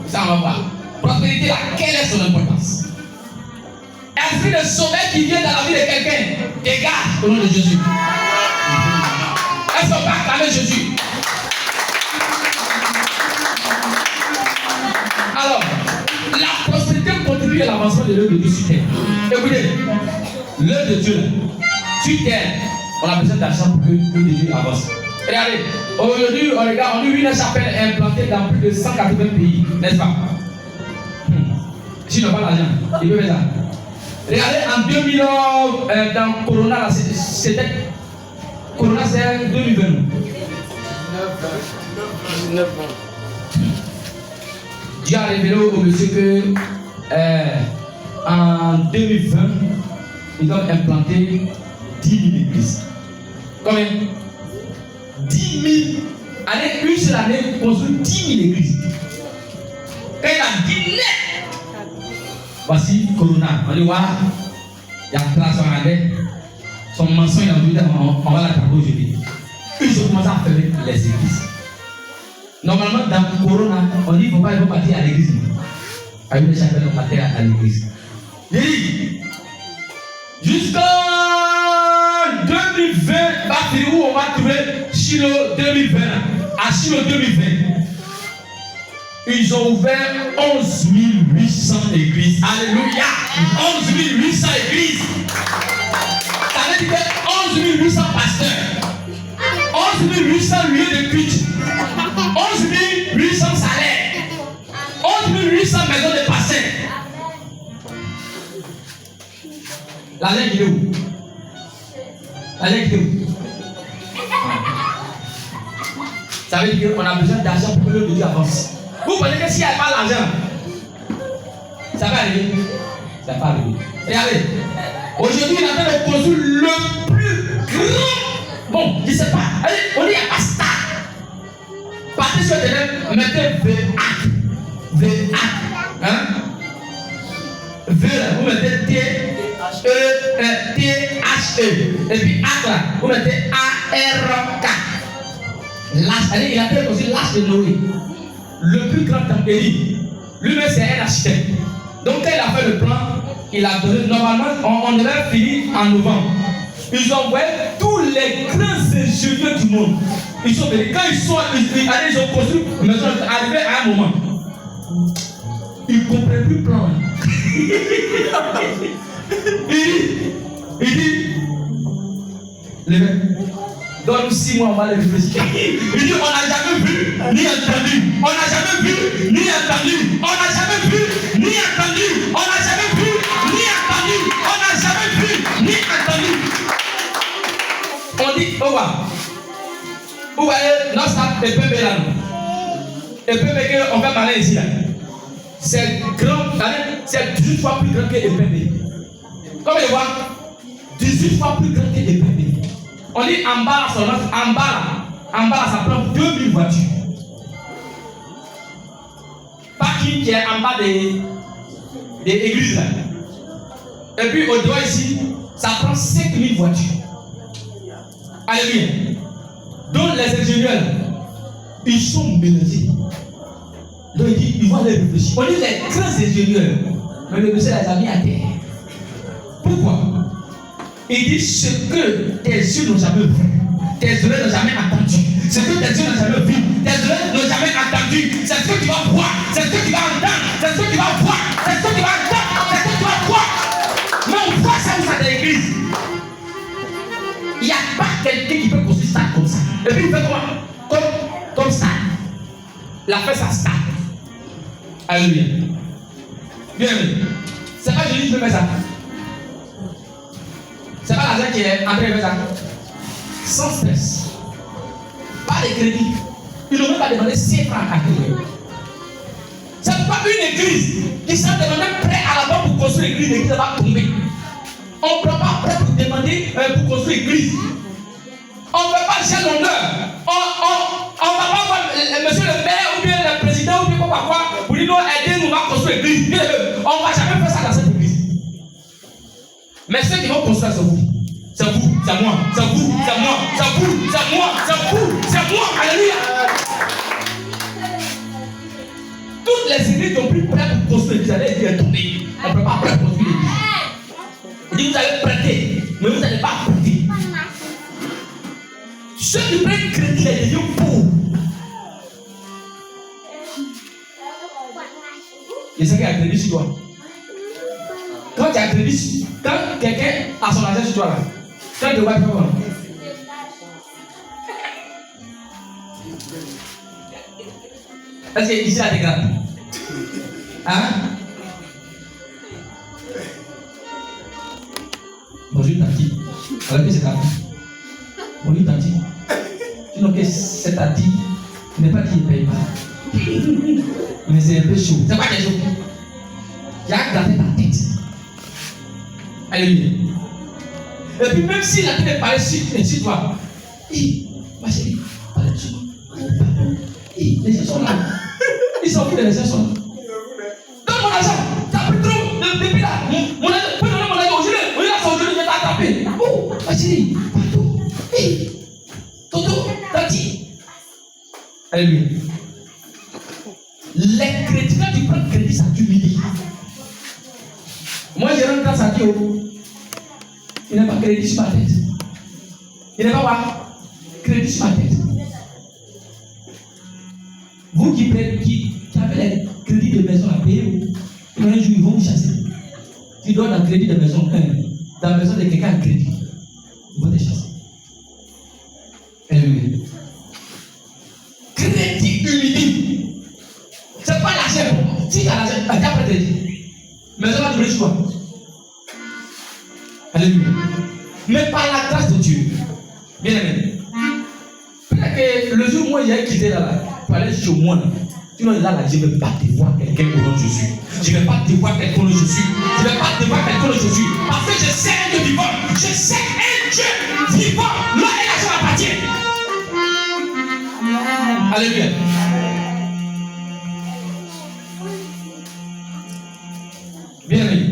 Ça, on va voir. Prospérité, là, quelle est son importance? Esprit de sommeil qui vient dans la vie de quelqu'un, dégage au nom de Jésus. Est-ce qu'on va acclamer Jésus? Alors, la prospérité contribue à l'avancement de l'œuvre de Dieu sur terre. Écoutez, l'œuvre de Dieu, sur terre, on a besoin d'argent pour que l'œuvre de Dieu avance. Regardez, aujourd'hui, on regarde, on a vu une chapelle implantée dans plus de 180 pays, n'est-ce pas? S'ils n'ont pas l'argent, ils peuvent faire ça. Regardez, en 2000, dans Corona, là, c'était. Corona, c'est 2020. 19 ans. Dieu a révélé au monsieur que en 2020, ils ont implanté 10 000 églises. Combien? 10 000. Allez, une seule année, construit 10 000 églises. Quand il a dit net, voici Corona. On dit, voilà, il y a place en anglais. Son mensonge, il a dit, on va l'attraper aujourd'hui. Ils ont commencé à fermer les églises. Normalement, dans Corona, on dit qu'il ne faut pas partir à l'église. Avec les chapelles, on partait à l'église. Il dit, jusqu'en 2020, où on va trouver Shiloh 2020. À Shiloh 2020, ils ont ouvert 11 800 églises. Alléluia! 11 800 églises. Ça veut dire 11 800 pasteurs. 11 800 lieux de culte. 11 800 salaires. 11 800 maisons de pasteurs. La lègue est où? La lègue est où? Ça veut dire qu'on a besoin d'argent pour que le Dieu avance. Vous pensez que s'il n'y a pas l'argent, ça va arriver? Ça va pas arriver. Regardez, aujourd'hui, on est en train de construire le plus grand. Bon, je ne sais pas. Allez, on dit il n'y a pas star. Partez sur le terrain, mettez VA. VA. Hein? V, vous mettez T-E-T-H-E. Et puis A, vous mettez A-R-K. L'âge, allez, il a fait aussi l'âge de Noé. Le plus grand temple, lui-même c'est un architecte. Donc quand il a fait le plan, il a donné, normalement, on devait finir en novembre. Ils ont envoyé tous les grands ingénieurs du monde. Ils sont venus. Quand ils sont allés, ils ont construit une maison, arrivé à un moment. Ils ne comprennent plus le plan. Il dit, les mecs, donne 6 mois, on va les réfléchir. Il dit, on n'a jamais vu, ni entendu. On n'a jamais vu, ni entendu. On n'a jamais vu, ni entendu. On n'a jamais vu, ni entendu. On n'a jamais vu, ni entendu. On dit, oh wow. Vous voyez, notre stade est peu là. Et peu qu'on fait parler ici là. C'est grand, c'est 18 fois plus grand que EPB. Comme vous voyez, 18 fois plus grand que EPB. On dit en bas, en bas, ça prend 2000 voitures. Parking qui est en bas des églises là. Et puis au droit ici, ça prend 5000 voitures. Alléluia. Donc les ingénieurs, ils sont mélangés. Donc il dit, ils vont les réfléchir. On dit les grands ingénieurs, mais le monsieur les a mis à terre. Pourquoi? Il dit ce que tes yeux n'ont jamais vu, tes oreilles n'ont jamais entendu, ce que tes yeux n'ont jamais vu, tes oreilles n'ont jamais entendu, c'est ce que tu vas voir, c'est ce que tu vas entendre, c'est ce que tu vas voir, c'est ce que tu vas entendre, c'est ce que tu vas voir. Mais on voit ça où ça dans l'église. Il n'y a pas quelqu'un qui peut construire ça comme ça. Et puis il fait comment? Comme ça. La fait ça stade. Alléluia. Bien aimé. C'est pas Jésus qui peut faire ça. C'est pas l'argent qui est en train de faire ça. Sans stress. Pas de crédit. Ils n'ont même pas demandé 5 francs à quelqu'un. C'est pas une église qui s'est demandé prêt à la banque pour construire l'église. L'église va tomber. On ne prend pas prêt pour demander pour construire l'église. On ne fait pas cher l'honneur. On ne va pas voir monsieur le maire ou bien le président ou bien quoi pour dire non, aidez-nous à construire l'église. On ne va jamais faire ça dans cette église. Mais ceux qui vont construire, c'est vous. C'est vous, c'est moi, c'est vous, c'est moi, c'est vous, c'est moi, c'est vous, c'est moi. Alléluia. Toutes les églises qui ont pris prêt pour construire l'église, allez dire tomber. On ne peut pas prêt pour construire l'église. Il dit vous allez prêter, mais vous n'allez pas prêter. Ceux qui prennent crédit, les deviennent pauvres. Et c'est qui a crédit sur toi. Quand tu as crédit, quand quelqu'un a son argent sur toi là, quand tu vas faire quoi? Est-ce que ici la dégrade? Hein? Bonjour Tati. Alors que c'est Tati. Bonjour Tati. Sinon que c'est Tati, ce n'est pas qu'il ne paye pas. Mais c'est un peu chaud. C'est pas quelque chose. Il y a gratté ta tête. Alléluia. Et puis même si la tête est parée sur toi, ma chérie, parle sur moi. Les gens sont là. Ils sont fous, les gens sont là. Donne mon argent. T'as pris trop depuis là. Mon argent, peux donner mon argent aujourd'hui. Aujourd'hui, je vais t'attraper. Oh, ma chérie, pardon. Toto, Tati. Alléluia. Les crédits, quand tu prends crédit, ça t'humilie. Moi, j'ai rendu grâce à Dieu. Il n'a pas crédit sur ma tête. Il n'a pas crédit sur ma tête. Vous qui avez les crédits de maison à payer, un jour ils vont vous chasser. Tu donnes un crédit de maison, dans la maison de quelqu'un un crédit, ils vont te chasser. Alléluia. Crédit humilié. C'est pas l'argent. Si tu as l'argent, tu as pas de crédit. Maison va tomber sur toi. Alléluia. Mais par la grâce de Dieu, bien aimé, peut-être que le jour où moi j'ai quitté là, pour aller chez moi, sinon là, je ne vais pas te voir quelqu'un au nom de Jésus. Je ne vais pas te voir quelqu'un au nom de Jésus. Je ne vais pas te voir quelqu'un au nom de Jésus. Parce que je sais un Dieu vivant. Je sais un Dieu vivant. L'eau et l'argent m'appartiennent. Alléluia. Bien aimé,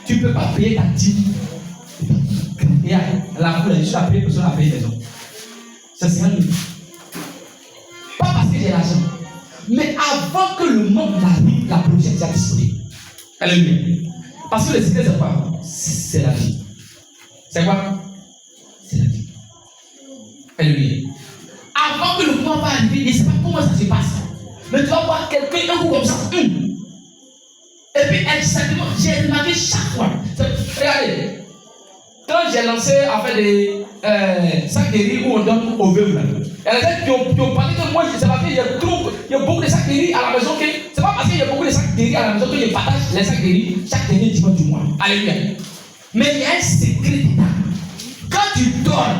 tu ne peux pas payer ta dîme. Et la foule, je suis appelé, personne n'a payé les gens. Ça c'est un livre. Pas parce que j'ai l'argent, mais avant que le monde n'arrive, la projet est disponible. Alléluia. Parce que le secret, c'est quoi? C'est la vie. C'est quoi? C'est la vie. Alléluia. Avant que le moment va arriver, il ne sait pas comment ça se passe. Mais tu vas voir quelqu'un, un coup comme ça. Et puis, exactement, j'ai remarqué chaque fois. Regardez. Quand j'ai lancé à faire des sacs de riz où on donne aux veuves, il y a des gens qui ont parlé que moi, je sais pas, il y a beaucoup de sacs de riz à la maison. C'est pas parce qu'il y a beaucoup de sacs de riz à la maison que je partage les sacs de riz chaque dernier dimanche du mois. Alléluia. Mais il y a un secret dedans. Quand tu donnes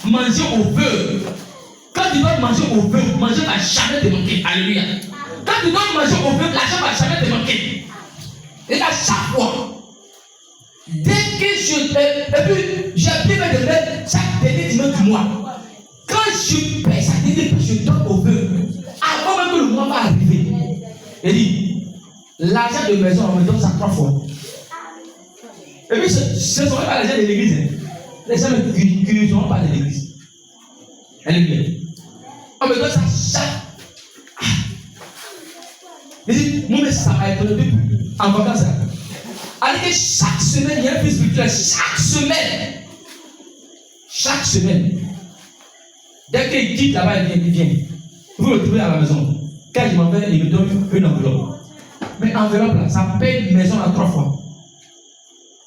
manger aux veuves, manger va jamais te manquer. Alléluia. Quand tu donnes manger aux veuves, l'argent va jamais te manquer. Et à chaque fois, dès que et puis j'ai pris de mettre chaque dernier dimanche du mois. Quand je paye chaque dernier dimanche, je donne aux veuves. Avant même que le mois va arriver, il dit l'argent de maison, on me donne ça 3 fois. Et puis ce ne sont pas les gens de l'église. Les gens qui ne sont pas de l'église. Alléluia. On me donne ça chaque. Il dit, mon message ça va être le début. En votant ça. Alors que chaque semaine, il y a un fils spirituel. Chaque semaine. Dès qu'il quitte là-bas, il vient. Vous le trouvez à la maison. Quand il m'en fait, il me donne une enveloppe. Mais enveloppe là, ça paye une maison à 3 fois.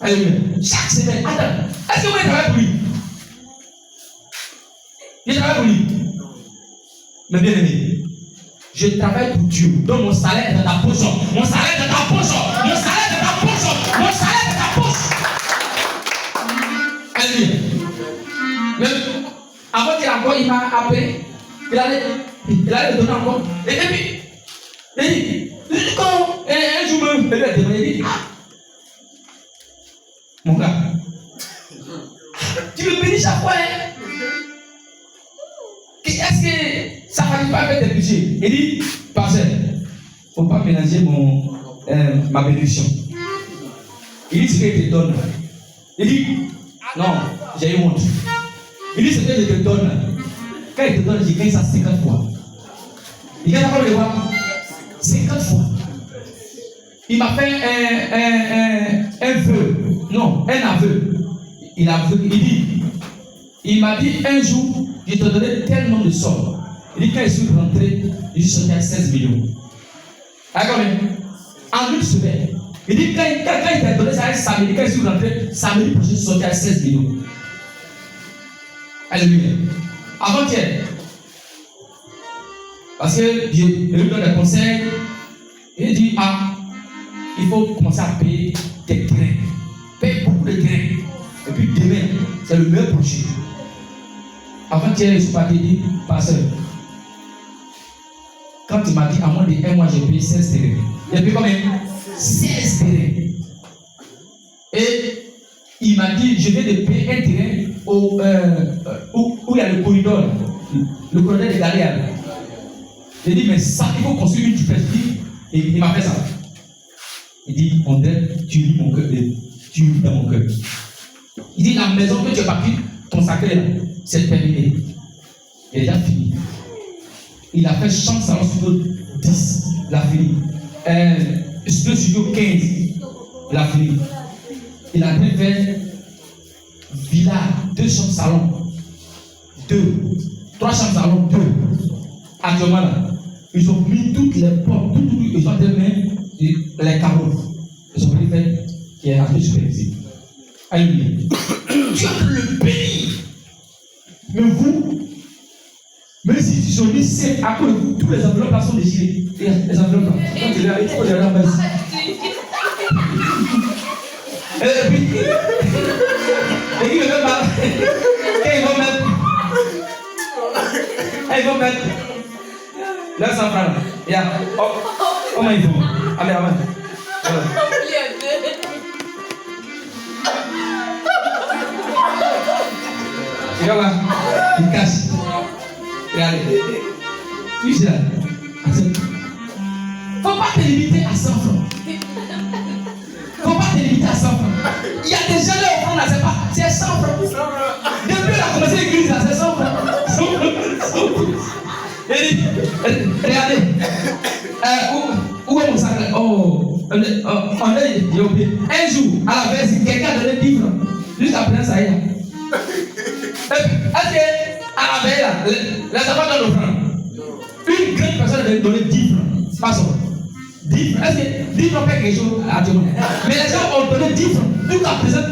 Alléluia. Chaque semaine. Attends, est-ce que vous travaillez pour lui? Il travaille pour lui. Mais bien aimé, je travaille pour Dieu. Donc mon salaire est dans ta poche. Mon salaire est dans ta poche. Mon salaire est dans ta poche. Mon salaire est dans ta poche. Alléluia. Mais avant qu'il encore, il m'a appelé. Il allait le donner encore. Et puis, quand un jour même, il a demandé, il dit, mon gars, tu me bénis chaque fois, hein? Est-ce que ça ne va pas avec tes budgets? Il dit, pasteur, il ne faut pas mélanger ma bénédiction. Il dit ce que je te donne. Il dit, non, j'ai eu honte. Il dit ce que je te donne. Quand il te donne, je gagne ça 50 fois. Il gagne combien de fois? 50 fois. Il m'a fait un vœu. Non, un aveu. Il m'a dit un jour, je te donnais tel nombre de sommes. Il dit quand je suis rentré, je suis sorti à 16 millions. D'accord? En une semaine. Il dit quand il t'a donné ça un samedi, quand je suis rentré, samedi, je suis sorti à 16 millions. Alléluia. Avant-hier, Parce que je lui donne des conseils. Il dit, il faut commencer à payer des grains. Paye beaucoup de grains. Et puis demain, c'est le meilleur projet. Avant-hier, je suis parti dire, pasteur, quand il m'a dit, à moins de 1 mois, j'ai payé 16 terrains. J'ai payé combien? 16 terrains. Et il m'a dit, je viens de payer un terrain où il y a le corridor de Galéa. J'ai dit, mais ça, il faut construire une duplex. Et il m'a fait ça. Il dit, André, tu lis mon cœur, tu lis dans mon cœur. Il dit, la maison que tu as pas pu consacrer là, c'est terminé. Il est déjà fini. Il a fait chambre salon studio 10, il a fini. Studio 15, il a fini. Il a fait villa, 2 chambres salon, 3 chambres salon, 2. Actuellement là, ils ont mis toutes les portes, ils ont terminé les carreaux. Ils ont pris fait qui est un peu supervisé. Alléluia. Tu as le béni. Mais vous, même si tu sont mis, c'est à cause de vous, tous les enveloppes là sont déchirées. Les enveloppes là. Quand tu les as, il faut les ramasser. Et puis, et qui veut pas. Et ils vont mettre. Là, ça prend. Yeah. Oh my God. Allez, avant. Regarde là. Il cache. Regardez. Tu sais là. Faut pas te limiter à 100 francs. Faut pas te limiter à 100 francs. Il y a des gens là au fond là, c'est 100 francs. Depuis qu'on a commencé l'église là, c'est 100 francs. 100 francs. Regardez. Où est mon sac là? Oh, on a dit, un jour, à la veille, quelqu'un a donné 10 francs. Jusqu'à présent, ça y est. Est-ce qu'à la veille, là, les enfants donnent l'offrande? Une grande personne a donné 10 francs. Pas ça. 10 francs. Est-ce que 10 francs fait quelque chose à Dieu? Mais les gens ont donné 10 francs. Jusqu'à présent,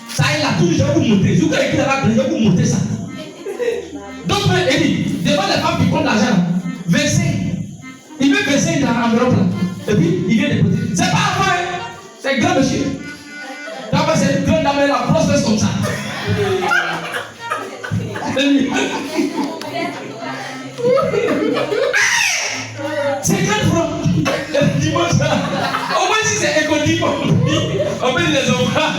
ça y est là, tous les gens vous montrer. Si vous avez écrit là-bas, les gens vous montrer ça. Donc, il dit, devant les femmes qui comptent l'argent, verser. Il veut verser dans l'enveloppe là. Et puis, il vient déposer. C'est pas moi, hein. C'est grand monsieur. D'abord, c'est une grande dame, la grosse comme ça. C'est 4 francs. Dimanche, au moins si c'est économique, on peut les enfants.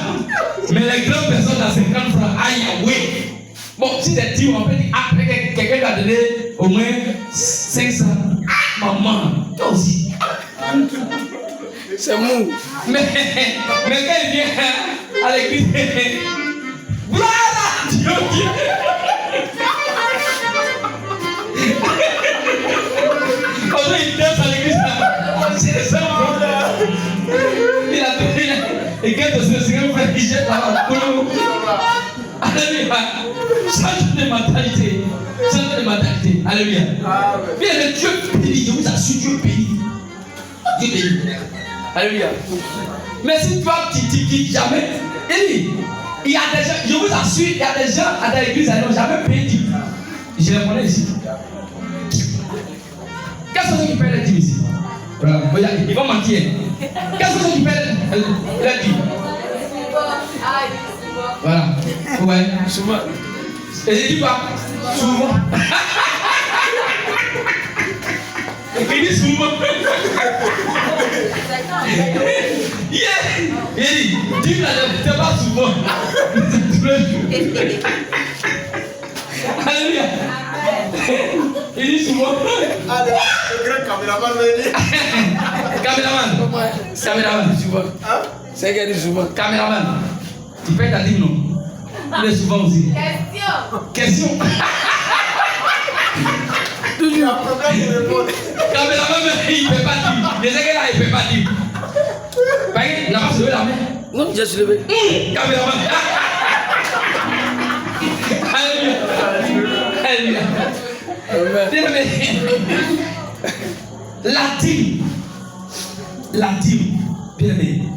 Mais les grandes personnes dans 50 francs, aïe, oui. Bon, si c'est dit, on peut dire après quelqu'un va donner au moins 500. Maman, toi aussi. C'est mou. Mais quand il vient à l'église, voilà, Dieu. Quand il danse à l'église, c'est ça. Il a donné, et quand il se fait, il jette là-bas. Alléluia. Change de mentalité. Change de mentalité. Alléluia. Bien le Dieu béni. Je vous assure, Dieu béni. Dieu béni. Alléluia. Mais si toi, tu dis jamais, il y a des gens, je vous assure, il y a des gens à l'église qui n'ont jamais payé. Je les connais ici. Quels sont ceux qui paient les dîmes ici? Voilà. Ils vont mentir. Quels sont ceux qui paient les dîmes? Voilà. Ouais. Souvent. Et je dis quoi? Souvent. Il dit souvent. Il dit, dis-moi, c'est pas souvent. C'est tous les jours. Alléluia. Il dit souvent. Allez, le grand caméraman me dit. Caméraman, souvent. C'est qu'il dit souvent. Caméraman. Tu peux t'en dire non? Il est souvent aussi. Question. Toujours un problème de répondre. Caméraman, il ne peut pas dire. Les gens là, il ne peut pas dire. Il n'a pas soulevé la main. Non, j'ai soulevé. Caméraman. Alléluia. Alléluia. La dîme. Bien aimé.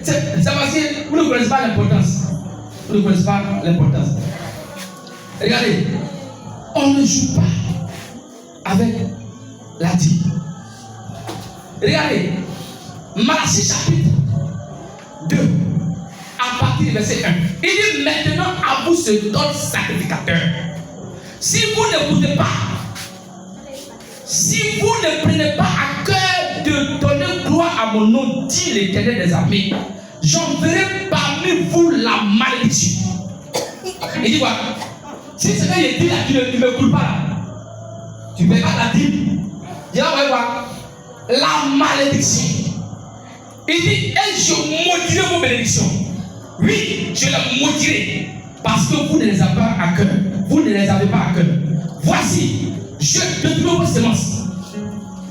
C'est parce que vous ne connaissez pas l'importance. Regardez, on ne joue pas avec la dîme. Regardez, Malachie chapitre 2, à partir du verset 1. Il dit maintenant à vous se donne sacrificateur. Si vous n'écoutez pas, si vous ne prenez pas à cœur de donner gloire à mon nom, dit l'Éternel des armées, j'enverrai parmi vous la malédiction. Il dit quoi? Si ce que je dis là, tu ne m'écoutes pas là, tu ne fais pas la dîme, il va voir la malédiction. Il dit, et je maudirai vos bénédictions. Oui, je les maudirai parce que vous ne les avez pas à cœur. Vous ne les avez pas à cœur. Voici, je détruis vos semences.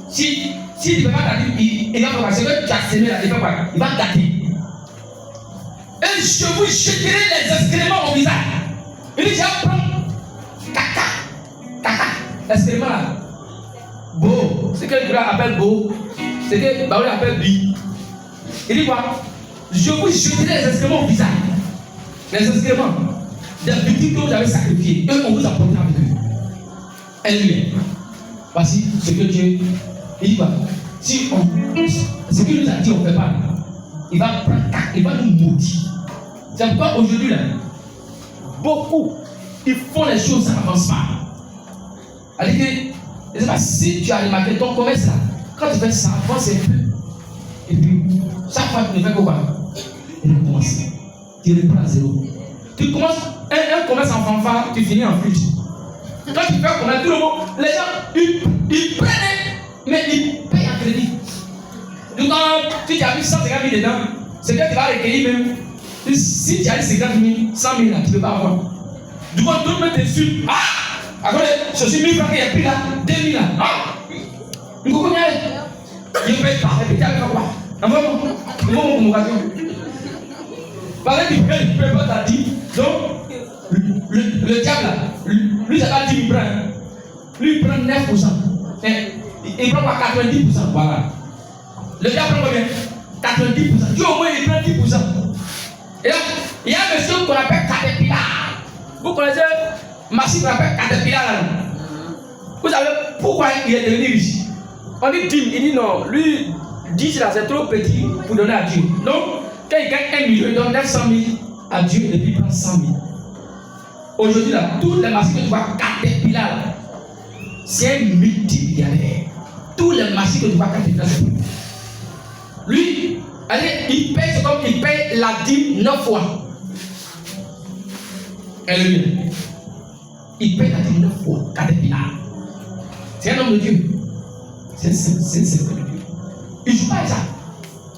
Si il ne fait pas la dîme, il va voir. C'est que tu as semé là, il va voir. Il va gâter. Et je vous jeterai les excréments au visage. Il dit, je vais prendre caca, l'excrément là. Beau, c'est que le gars appelle beau, c'est que Baouli appelle bi. Il dit quoi? Je vous jeterai les excréments au visage. Les excréments des victimes que vous avez sacrifiées, eux on vous a porté avec eux. Elle-même. Voici ce que Dieu. Il dit quoi? Si on, ce qu'il nous a dit, on ne fait pas. Il va prendre, il va nous maudire. C'est pourquoi aujourd'hui là, beaucoup ils font les choses, ça n'avance pas. Allez, je ne sais pas si tu as remarqué ton commerce là, quand tu fais ça, avance un peu. Et puis, chaque fois que tu ne fais quoi? Tu recommences. Tu reprends à zéro. Tu commences un commerce en fanfare, tu finis en flûte. Quand tu fais un commerce, tout le monde, les gens, ils prennent, mais ils payent en crédit. Donc, quand tu as mis 150 000 dedans, c'est que tu vas recueillir même. Si tu as 50 000, 100 000 là, tu ne peux pas avoir. Du coup, tout le monde t'insulte. Ah! Après, je suis 1000 francs qu'il y a pris là, 2000 là. Ah! Je ne paye pas, répétez avec quoi? Envoie-moi mon occasion. Parce que tu ne peux pas ta dîme. Donc, le diable là, lui, ça va 10 000 francs. Lui, il prend 9%. Il prend pas 90%. Voilà. Le diable prend combien? 90%. Dieu, au moins, il prend 10%. Et là, il y a un monsieur qu'on appelle Caterpillar. Vous connaissez Massif qu'on appelle Caterpillar là? Vous savez pourquoi il est devenu riche? On dit dîme, il dit non, lui, 10 là c'est trop petit pour donner à Dieu. Donc, quand il gagne 1 million, il donne 900 000 à Dieu et puis il prend 100 000. Aujourd'hui là, tous les massifs que tu vois Caterpillar là, c'est un multimilliardaire. Tous les massifs que tu vois Caterpillar, c'est lui. Lui, allez, il paye, c'est comme il paye la dîme 9 fois. Alléluia. Il paye la dîme 9 fois, Caterpillar. C'est un homme de Dieu. C'est un serviteur de Dieu. Il ne joue pas à ça.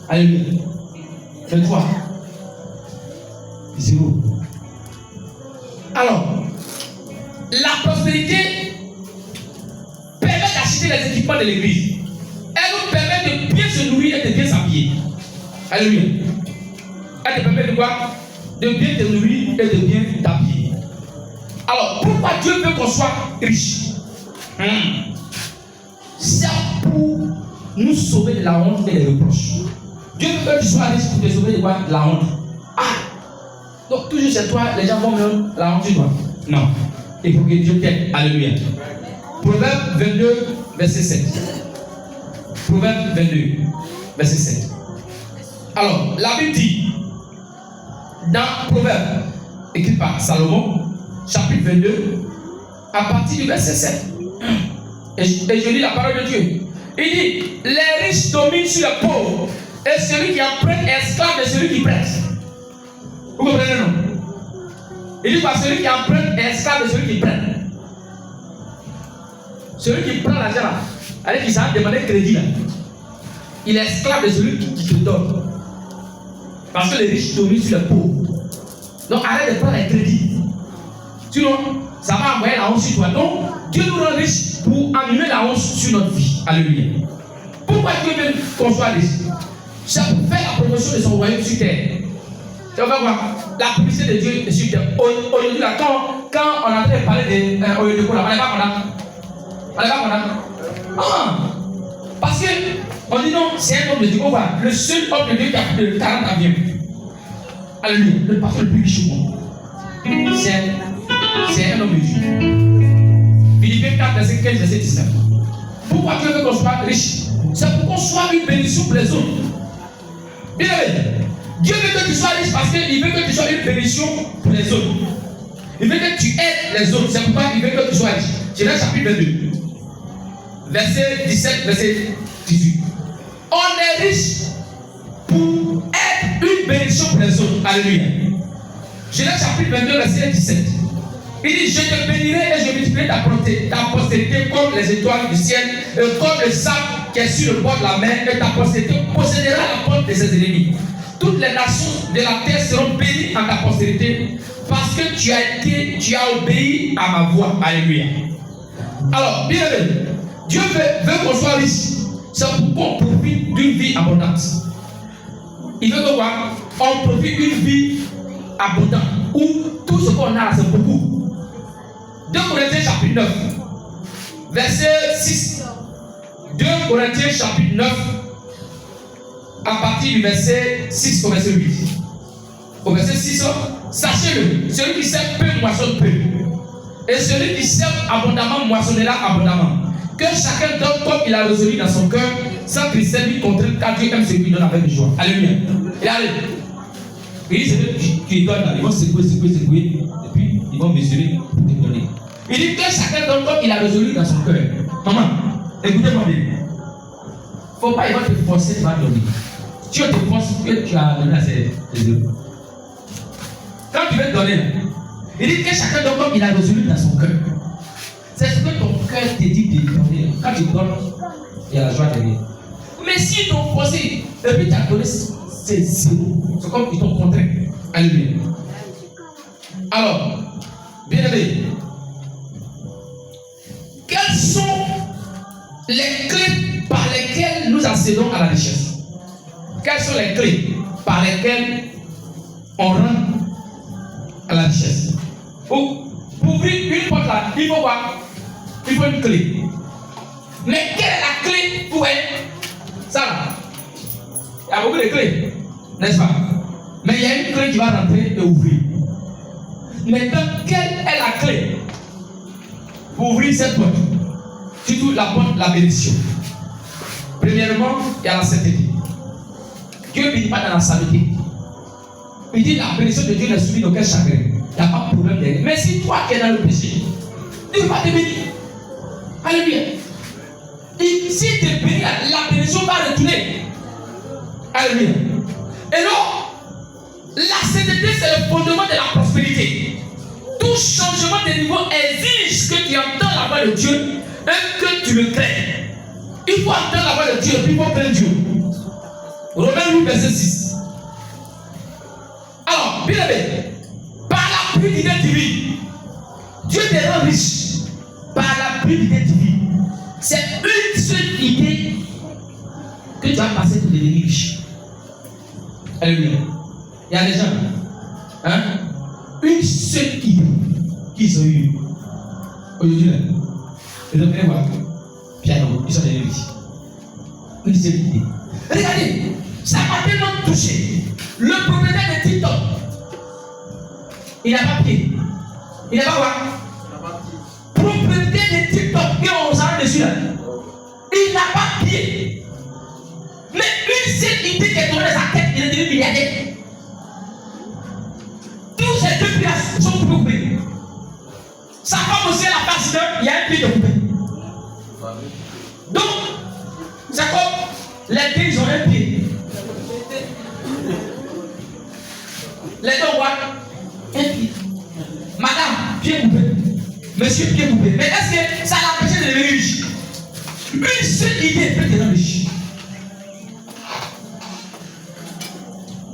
Alléluia. 23. 0. Alors, la prospérité permet d'acheter les équipements de l'église. Elle nous permet de bien se nourrir et de bien s'habiller. Alléluia. Elle te permet de quoi? De bien te nourrir et de bien t'habiller. Alors, pourquoi Dieu veut qu'on soit riche? C'est pour nous sauver de la honte et des reproches. Dieu veut que tu sois riche pour te sauver de quoi? De la honte. Donc toujours chez toi, les gens vont même la honte sur toi. Non. Il faut que Dieu t'aide. Alléluia. Proverbe 22, verset 7. Proverbe 22, verset 7. Alors, la Bible dit, dans Proverbe, écrit par Salomon, chapitre 22, à partir du verset 7. Et je lis la parole de Dieu. Il dit, les riches dominent sur les pauvres, et celui qui emprunte est esclave de celui qui prête. Vous comprenez, non? Il dit, celui qui emprunte est esclave de celui qui prête. Celui qui prend l'argent là, allez, qui s'en demander crédit là, il est esclave de celui qui te donne. Parce que les riches dominent sur les pauvres. Donc arrête de prendre les crédits. Sinon, ça va envoyer la honte sur toi. Donc, Dieu nous rend riches pour amener la honte sur notre vie. Alléluia. Pourquoi Dieu veut qu'on soit riche? C'est pour faire la promotion de son royaume sur terre. Tu vas voir la publicité de Dieu est sur terre. Aujourd'hui, là, quand on a en parler de quoi, on n'est pas content. Parce que on dit non, c'est un homme de Dieu. On voit le seul homme de Dieu qui a plus de 40 avions. Alléluia. Le pasteur le plus riche du monde. C'est un homme de Dieu. Philippiens 4, verset 15, verset 19. Pourquoi Dieu veut qu'on soit riche? C'est pour qu'on soit une bénédiction pour les autres. Bien aimé, Dieu veut que tu sois riche parce qu'il veut que tu sois une bénédiction pour les autres. Il veut que tu aides les autres. C'est pourquoi il veut que tu sois riche. Genèse chapitre 22, verset 17, verset 18. On est riche pour être une bénédiction pour les autres. Alléluia. Genèse chapitre 22, verset 17. Il dit, je te bénirai et je multiplierai ta postérité comme les étoiles du ciel, et comme le sable qui est sur le bord de la mer, et ta postérité possédera la porte de ses ennemis. Toutes les nations de la terre seront bénies en ta postérité, parce que tu as obéi à ma voix. Alléluia. Alors, bien aimé, Dieu veut qu'on soit riche. C'est pour qu'on profite d'une vie abondante. Il veut que quoi? On profite d'une vie abondante, où tout ce qu'on a, c'est beaucoup. 2 Corinthiens chapitre 9, verset 6. 2 Corinthiens chapitre 9, à partir du verset 6 au verset 8. Au verset 6, sachez-le, celui qui sème peu moissonne peu. Et celui qui sème abondamment moissonnera abondamment. Que chacun donne comme il a résolu dans son cœur, sans qu'il s'élève contre lui, car Dieu aime celui qui donne avec joie. Alléluia. Et allez. Et c'est eux qui donnent, ils vont secouer, et puis ils vont mesurer pour te donner. Il dit que chacun donne comme il a résolu dans son cœur. Maman, écoutez-moi bien. Il ne faut pas, il va te forcer, il va te donner. Tu te forces que tu as donné à ses œuvres. Quand tu veux te donner, il dit que chacun donne comme il a résolu dans son cœur. C'est ce que ton cœur te dit de donner. Quand tu donnes, il y a la joie derrière. Mais si ils t'ont forcé, et puis tu as donné, c'est zéro. C'est comme ils t'ont contraint. Alléluia. Alors, bien aimé, quelles sont les clés par lesquelles nous accédons à la richesse? Quelles sont les clés par lesquelles on rentre à la richesse? Pour ouvrir une porte là, il faut quoi? Il faut une clé. Mais quelle est la clé pour elle? Ça là. Il y a beaucoup de clés, n'est-ce pas? Mais il y a une clé qui va rentrer et ouvrir. Maintenant, quelle est la clé pour ouvrir cette porte? Surtout la porte de la bénédiction. Premièrement, il y a la sainteté. Dieu ne bénit pas dans la saleté. Il dit la bénédiction de Dieu n'est soumise d'aucun chagrin. Il n'y a pas de problème derrière. Mais si toi qui es dans le péché, Dieu va te bénir. Alléluia. Et si tu es béni, la bénédiction va retourner. Alléluia. Et donc, la sainteté, c'est le fondement de la prospérité. Tout changement de niveau exige que tu entends la voix de Dieu et que tu le crains. Il faut entendre la voix de Dieu et puis il faut craindre Dieu. Romains 8, verset 6. Alors, bien aimé, par la pluie divine, Dieu te rend riche. Par la pluie divine. C'est une seule idée que tu vas passer pour devenir riche. Alléluia. Il y a des gens, hein? Une seule idée qu'ils ont eue. Aujourd'hui, ils ont fait voir. Piano, ils sont devenus riches. Une seule idée. Regardez, ça m'a tellement touché. Le propriétaire de TikTok, il n'a pas pied. Il n'a pas quoi? Propriétaire de TikTok, et on s'arrête dessus là. Il n'a pas pied. Mais une seule idée qui est tombée dans sa tête, il est devenu milliardaire. Tous ces deux places sont coupées. Sa femme aussi, elle a pas accident, il y a un pied de coupé. Donc, c'est comme les deux, ils ont un pied. Les deux, what? Un pied. Madame, pied coupé. Monsieur, pied coupé. Mais est-ce que ça l'a empêché de devenir riche? Une seule idée peut devenir riche.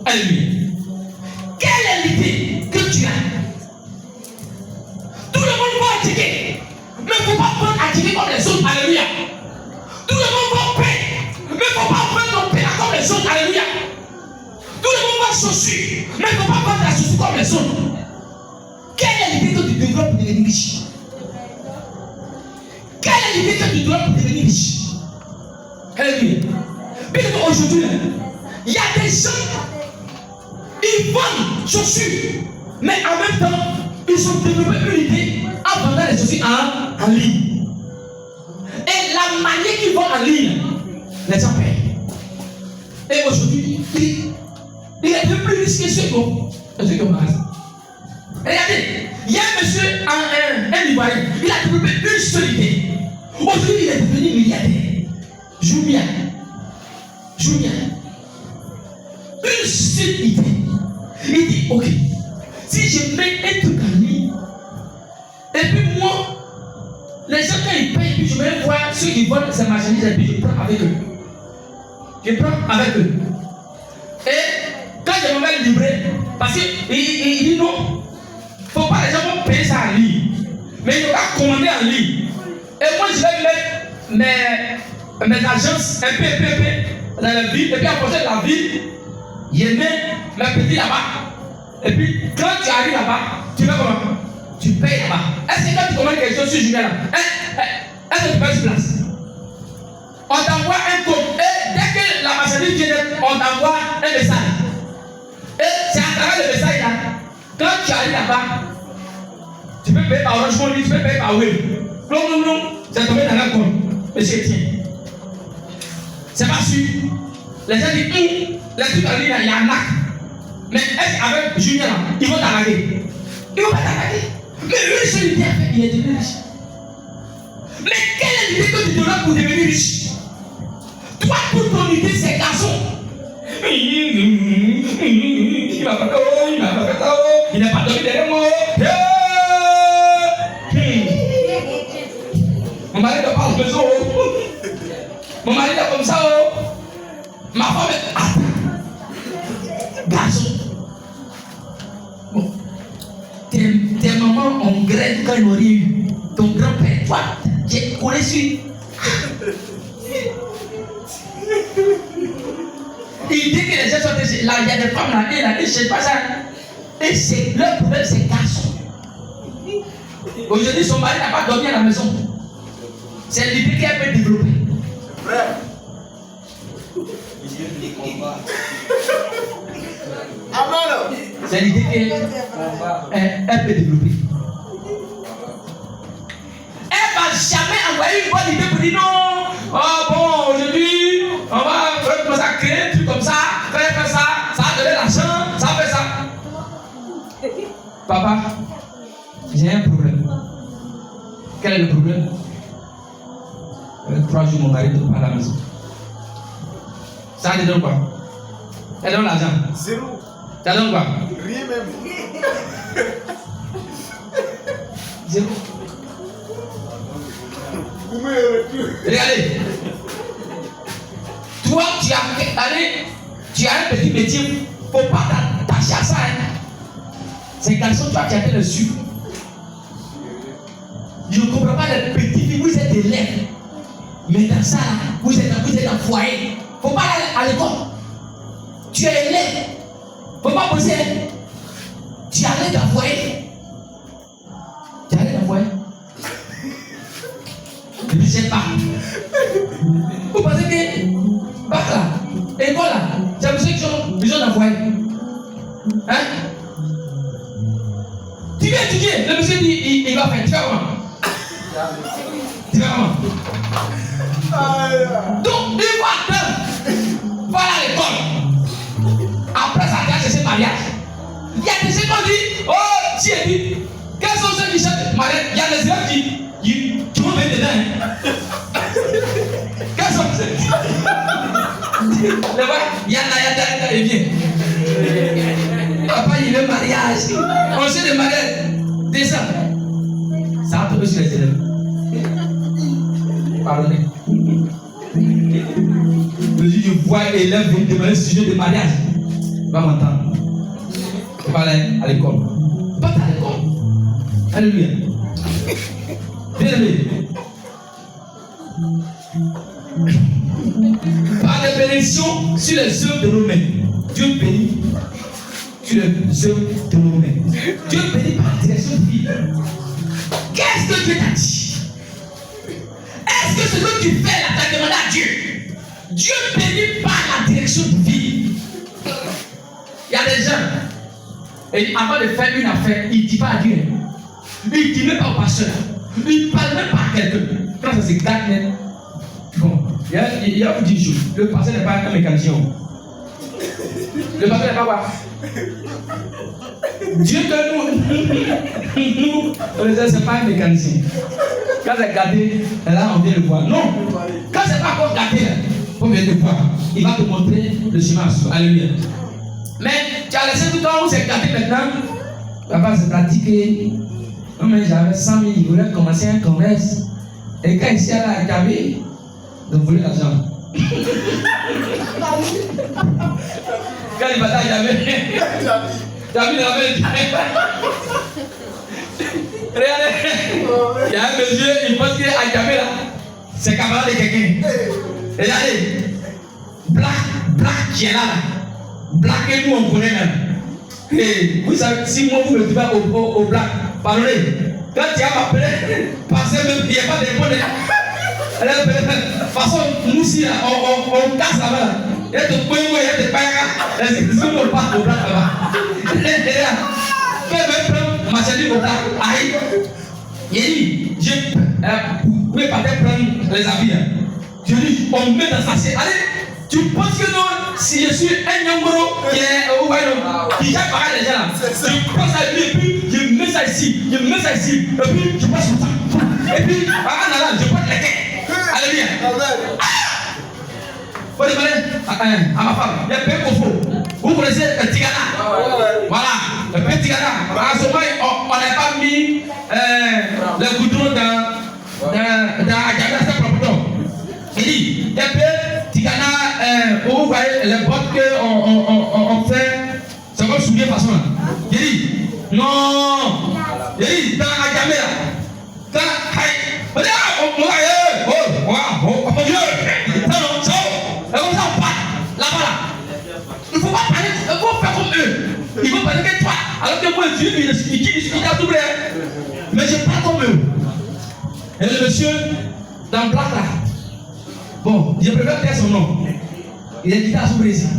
Alléluia. Quelle est l'idée que tu as? Tout le monde va attirer. Mais il ne faut pas prendre attirer comme les autres. Alléluia. Tout le monde va payer. Mais il ne faut pas prendre ton père comme les autres. Alléluia. Tout le monde va chaussure. Mais il ne faut pas prendre la chaussure comme les autres. Quelle est l'idée que tu développes pour devenir riche? Quelle est l'idée que tu développes pour devenir riche? Alléluia. Puis aujourd'hui, il y a des gens, ils vendent chaussures, mais en même temps, ils ont développé une idée en vendant les chaussures en ligne. Et la la manière qu'ils vont en ligne, les gens payent. Et aujourd'hui, il est devenu plus riche que ceux qui ont magasin. Regardez, il y a un monsieur, un Ivoirien, il a développé une seule idée. Aujourd'hui, il est devenu milliardaire. Jumia. Une seule idée. Il dit, ok, si je mets un truc en ligne, et puis moi, les gens quand ils payent, puis je vais voir ceux qui volent ces marchandises, et puis je prends avec eux. Et quand je me vais livrer, parce qu'il dit non, il ne faut pas les gens vont payer ça en ligne. Mais il va commander en ligne. Et moi je vais mettre mes agences un peu dans la ville. Et puis à côté de la ville, je mets mes petits là-bas. Et puis quand tu arrives là-bas, tu fais comment? Tu payes là-bas. Est-ce que quand tu commandes quelque chose sur Jumia là, est-ce que tu payes sur place? On t'envoie un code. Et dès que la marchandise vient, on t'envoie un message. Et c'est à travers le message là. Quand tu arrives là-bas, tu peux payer par Orange Money, tu peux payer par Wave. Non, c'est tombé dans la compte. Monsieur Etienne. C'est pas sûr. Les gens disent, les trucs en ligne, il y a un acte. Mais est-ce qu'avec Julien, ils vont t'arnaquer? Ils vont pas t'arnaquer. Mais lui, seul idée, il est devenu riche. Mais quelle est l'idée que tu donnes pour devenir riche? Toi, pour ton idée, c'est garçon. Il m'a pas il n'a pas dormi derrière moi. Mon mari ne parle pas ça. Mon mari est comme ça. Ma femme est. Garçon. Bon. Tes mamans ont grève quand ils n'ont rien eu. Ton grand-père, toi, tu connais celui. Il dit que les gens sont là, il y a des femmes là, et là, ils ne cherchent pas ça. Et c'est leur problème, c'est garçon. Aujourd'hui, son mari n'a pas dormi à la maison. C'est l'idée qu'elle peut développer. C'est vrai. Amen. C'est l'idée qu'elle peut développer. Elle ne va jamais envoyer une bonne idée pour dire non. Oh bon, aujourd'hui, on va commencer à créer un truc comme ça, faire ça, ça va donner l'argent, ça va faire ça. Papa, j'ai un problème. Quel est le problème? Avec 3 jours, mon mari ne pas à la maison. Ça te donne quoi? Ça donne l'argent? Zéro. Ça donne quoi? Rien même. Zéro. Regardez. Toi, tu as un petit métier. Il ne faut pas t'attacher à ça. Ces garçons, tu as acheté le sucre. Je ne comprends pas les petits filles, vous êtes élèves. Mais dans ça, vous êtes en foyer. Il ne faut pas aller à l'école. Tu es élève. Il ne faut pas bosser. Tu allais dans le foyer. Tu allais dans le foyer. Je ne sais pas. Vous pensez que bac là, école là, c'est pour ceux qui ont besoin d'un foyer. Hein? Tu viens étudier, le monsieur dit il va faire. Tu fais comment? Tu fais comment? Donc, il va à l'école. Après ça, tu as cherché mariage. Il y a des gens qui ont dit, oh, tu es dit, quels sont ceux qui cherchent mariage? Il y a des gens qui vont mettre dedans. Quels sont ceux qui il y a il vient. Papa, il veut mariage. On sait le mariage. Descends. Ça va tomber sur les élèves. Pardonnez. Je vois élève me demander un sujet de mariage. Va m'entendre. Je vais aller à l'école. Pas à l'école. Alléluia. Bien aimé. Par les bénédictions sur les œuvres de nos mains. Dieu bénit sur les œuvres de nos mains. Dieu bénit par la direction de vie. Qu'est-ce que Dieu t'a dit? Est-ce que ce que tu fais là, tu as demandé à Dieu? Dieu bénit par la direction de vie. Il y a des gens, et avant de faire une affaire, il ne dit pas à Dieu. Il ne dit même pas au pasteur. Il ne parle même pas à quelqu'un. Quand ça se gâte, Il y a vous dire une chose. Le pasteur n'est pas un mécanicien. Le pasteur n'est pas quoi? Dieu que nous, on disait c'est pas un mécanicien. Quand c'est gâté, là on vient le voir. Non, quand c'est pas encore gâté, on vient le voir. Il va te montrer le chemin. Alléluia. Mais tu as laissé tout le temps où c'est gâté maintenant. Papa s'est pratiqué. Non, mais j'avais 100 000, il voulait commencer un commerce. Et quand ici à la cabine, de voler l'argent. Quand il va là, il avait. Tu as vu la main? Regardez, il y a un monsieur, il pense qu'il est à Yamé là. C'est camarade de quelqu'un. Regardez, Black qui est là. Black et nous on connaît même. Et vous savez, si moi vous me trouvez au Black, pardonnez. Quand tu as m'appelé, passez même, il n'y a pas de réponse. De toute façon, nous aussi, on casse là-bas. Il y a des points, il y a des paillas. Les églises ne pas au Black là-bas. Fais même prendre marchandise au Black. Aïe. Il dit, vous pouvez pas prendre les habits. Je dis, on met dans sa chaise. Allez, tu penses que non, si je suis un Nyangoro qui est qui gère pareil les gens là, je prends ça et puis je mets ça ici, et puis je passe comme ça. Et puis, je porte les quais. Alléluia. Faut demander à ma femme, il y a un peu de vous connaissez le Tigana? Voilà, le petit Tigana. À ce moment, on n'a pas mis le goudron dans la propre. Il dit, il y a un peu Tigana, vous voyez les bottes qu'on fait, c'est comme soulier façon là. Il dit, non, il dit, dans la caméra, dans mon Dieu, là-bas là. Il ne faut pas parler, il faut faire comme eux. Il faut parler que toi. Alors que moi, Dieu, il a doublé. Mais je parle comme eux. Et le monsieur, dans le Black là, bon, je préfère dire son nom. Il est guitare sous Brésil.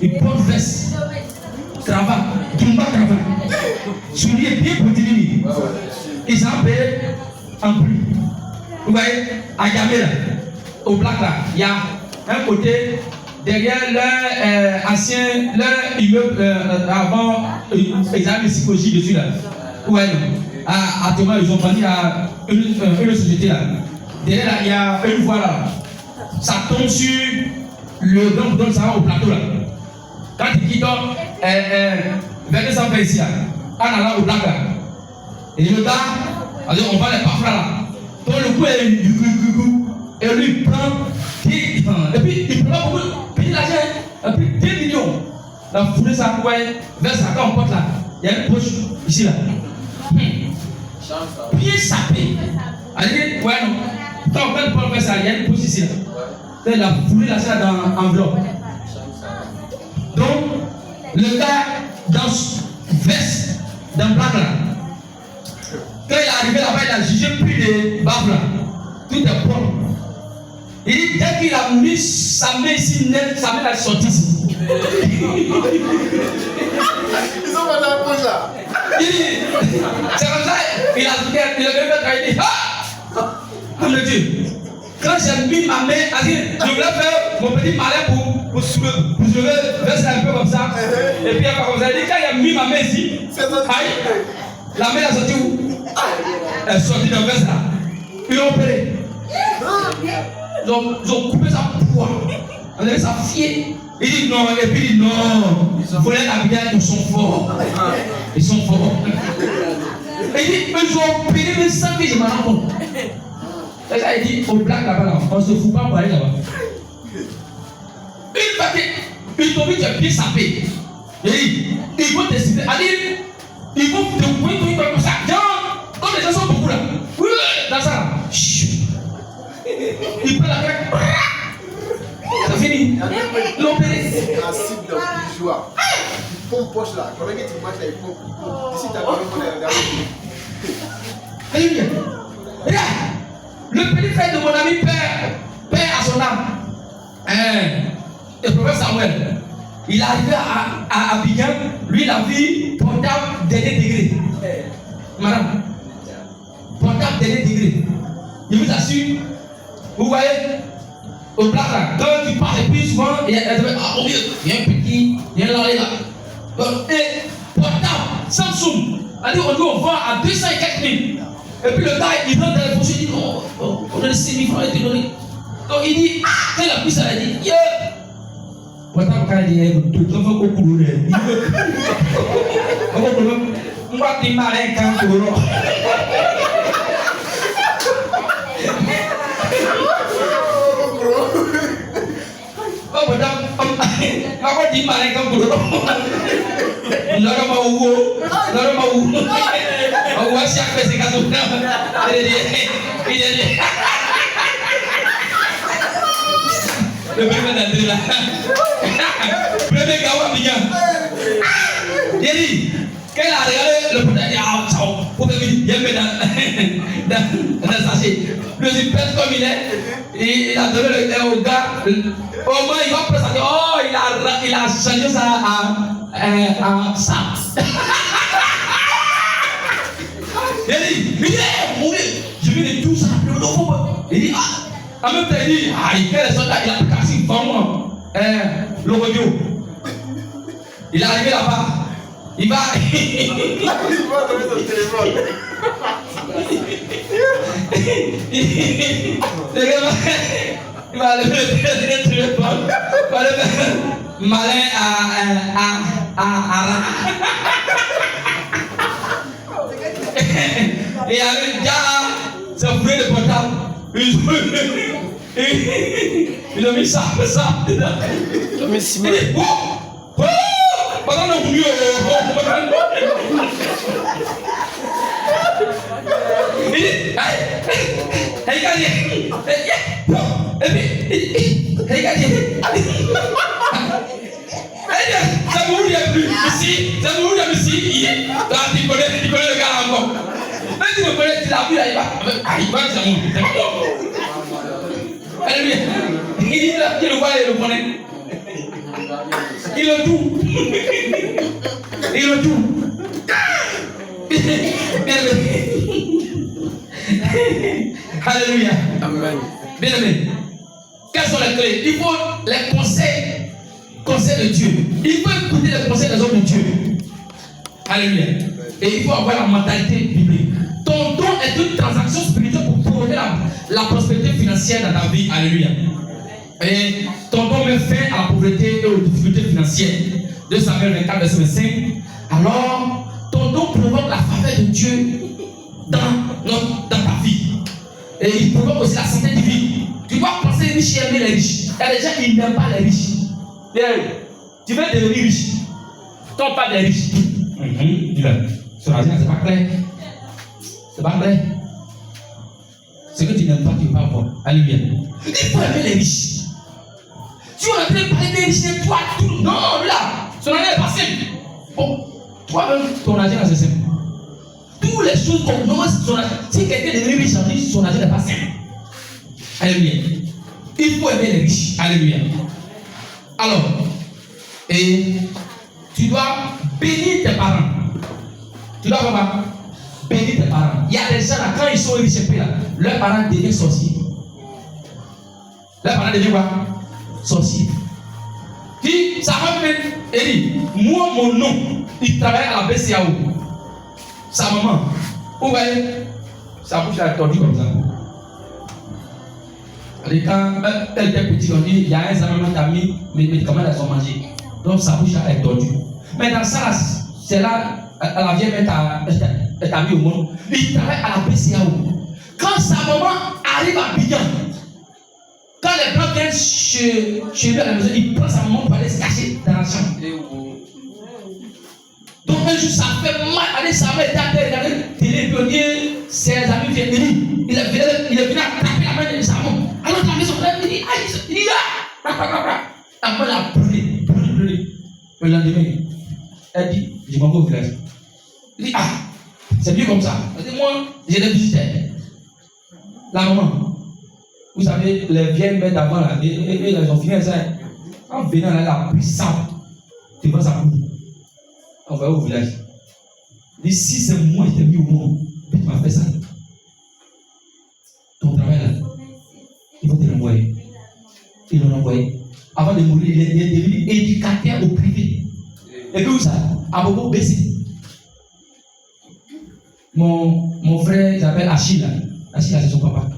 Il porte veste, cravate, tumba cravate. Soulier bien continu. Il s'en paye en plus. Vous voyez, à Gamé là, au Black là, il y a un côté. Derrière leur ancien, leur immeuble avant, ils avaient une psychologie dessus là. Ouais, à Thomas, ils ont vendu à une société là. Derrière là, il y a une voie là. Ça tombe sur le grand bouton, ça va au plateau là. Quand il quitte, vers 220 ici là, en allant au Black là. Et le gars, on va les parfums là. Donc le coup est du coup. Et lui il prend. Et puis il prend beaucoup de l'argent, et puis 2 millions. La foulée ça ouais, vers ça quand on porte là, il y a une poche ici là. Bien sapé. Allez, ouais non. Quand on porte vers ça, il y a une poche ici là. C'est la foulée là ça dans l'enveloppe. Donc le gars dans veste, dans le Black là. Quand il est arrivé là-bas, il a jugé plus de baffes là. Tout est propre. Il dit, dès qu'il a mis sa main ici, sa main est sortie ici. Ils ont pas la poche là. Il dit, c'est comme ça, il a dit, ah! Comme le Dieu. Quand j'ai mis ma main, je voulais faire mon petit malin pour soulever, verser un peu comme ça. Et puis, comme ça, il dit, quand il a mis ma main ici, la main est sortie où? Elle est sortie dans le verse là. Ils l'ont opéré. Ils ont coupé sa poids. On avait sa fille. Il dit non, et puis il dit non. Vous voulez la bière, ils sont forts. Ils sont forts. Et il dit, ils ont opéré, mais sans que je m'en rende compte. Et ça, il dit, au Black là-bas, là, on ne se fout pas pour aller là-bas. Une fois qu'il t'ont vu, tu es bien sapé. Il dit, ils vont décider. Allez, ils vont te couper comme ça. Comme les gens sont beaucoup là. Oui, dans ça là. Il prend la craque. Ça finit. L'opéré. Un site de joie. Il pompe poche là. Quand tu marches là, il pompe. Ici, tu as le Alléluia. Regarde. Le petit frère de mon ami père à son âme. Le prophète Samuel. Il est arrivé à Abidjan. Lui, il a vu portable dernier degré. Madame. Portable dernier degré. Il vous assure. Vous voyez, au plat là. Quand tu pars et puis souvent, il y a oh Dieu, il y a un petit, il y a un là. Et portable, Samsung, on dit on vend à 200 et quelques mille. Et puis le gars, il rentre dans les poches, il dit non, on a les 6 000 francs, il te donne. Donc il dit, quand il a pris ça, il dit, yeah. Portable, quand il dit, tu vas au couloir. On va te marrer quand tu vas. Oh, madame, aku di mana kamu dulu? Lalu mau siapa sih kamu? Ini lebih benar lah. Lebih gawat dia. Jadi, kalau ada le pertanyaan cau, bukan yang beda dan sasi. Le super comme il a donné le au gars. Au moins il va présenter. Oh, il a changé ça à ça. Il dit, je vais de tout ça. Il dit, en même temps il dit, il fait les soldats, il a cassé vraiment le radio. Il est arrivé là-bas. Il va donner son téléphone. Il va lever le téléphone. Il va lever malin à et avec déjà c'est fouillé le portable. Il a mis ça dedans. Il a mis ça. Pas dans le mieux. Tu connais le gars encore. Même si tu connais, tu l'as vu là, il va alléluia. Il le voit et le connaît. Il le tout. Il le tout. Alléluia. Amen. Bien aimé. Quelles sont les clés? Il faut les conseils de Dieu. Il faut écouter les conseils des hommes de Dieu. Alléluia. Et il faut avoir la mentalité biblique. Ton don est une transaction spirituelle pour provoquer la prospérité financière dans ta vie. Alléluia. Et ton don met fin à la pauvreté et aux difficultés financières. 2 Samuel 24, verset 25. Alors, ton don provoque la faveur de Dieu dans ta vie. Et il provoque aussi la santé divine. Tu dois penser riche et aimer les riches. Il y a des gens qui n'aiment pas les riches. Tu veux devenir riche. Tombe pas des riches. Sur la vie, c'est pas clair. C'est pas clair. Ce que tu n'aimes pas, tu ne peux pas avoir. Alléluia. Il faut aimer les riches. Tu es en train de parler des riches, toi, tout. Non, là, son argent est pas simple. Bon, toi-même, ton argent, c'est simple. Toutes les choses qu'on commence, si quelqu'un est riche, son argent n'est pas simple. Alléluia. Il faut aimer les riches. Alléluia. Alors, et tu dois bénir tes parents. Tu dois vraiment bénir tes parents. Il y a des gens là, quand ils sont riches, leurs parents deviennent sorciers. Leurs parents deviennent quoi? Sorciers. Puis, ça va même, Eli, moi, mon nom, il travaille à la BCAO. Sa maman, vous voyez, sa bouche a tordu comme ça. Et quand elle était petite, on dit, il y a un examen d'amis, mais les médicaments, elles ont mangé. Donc sa bouche est tordue. Mais dans ça, c'est là, la vieille est amie au monde. Il travaille à la BCAO. Quand sa maman arrive à Bidjan, quand les blancs viennent chez lui à la maison, il prend sa maman pour aller se cacher dans la chambre. Donc un jour ça fait mal, allez, sa mère était à terre, regardez, télé, ses amis viennent venir. Il est venu à taper la main de sa maman. Alors la maison, il dit, aïe, il dit, ah, après elle a brûlé. Le lendemain, elle dit, je m'en vais au village. Il dit, ah, c'est mieux comme ça. Elle dit, moi, j'ai des visiteurs. La maman, vous savez, les vieilles mères d'avant, là, elles ont fini ça. En venant là, elle a pris ça. Tu vois ça? On va au village. Il dit, si c'est moi qui t'ai mis au monde, tu m'as fait ça. Ton travail là, il faut te l'envoyer. Ils l'ont envoyé. Avant de mourir, il est devenu éducateur au privé. Et puis où ça? À Bobo baissé. Mon frère s'appelle Achille. Achille, c'est son papa.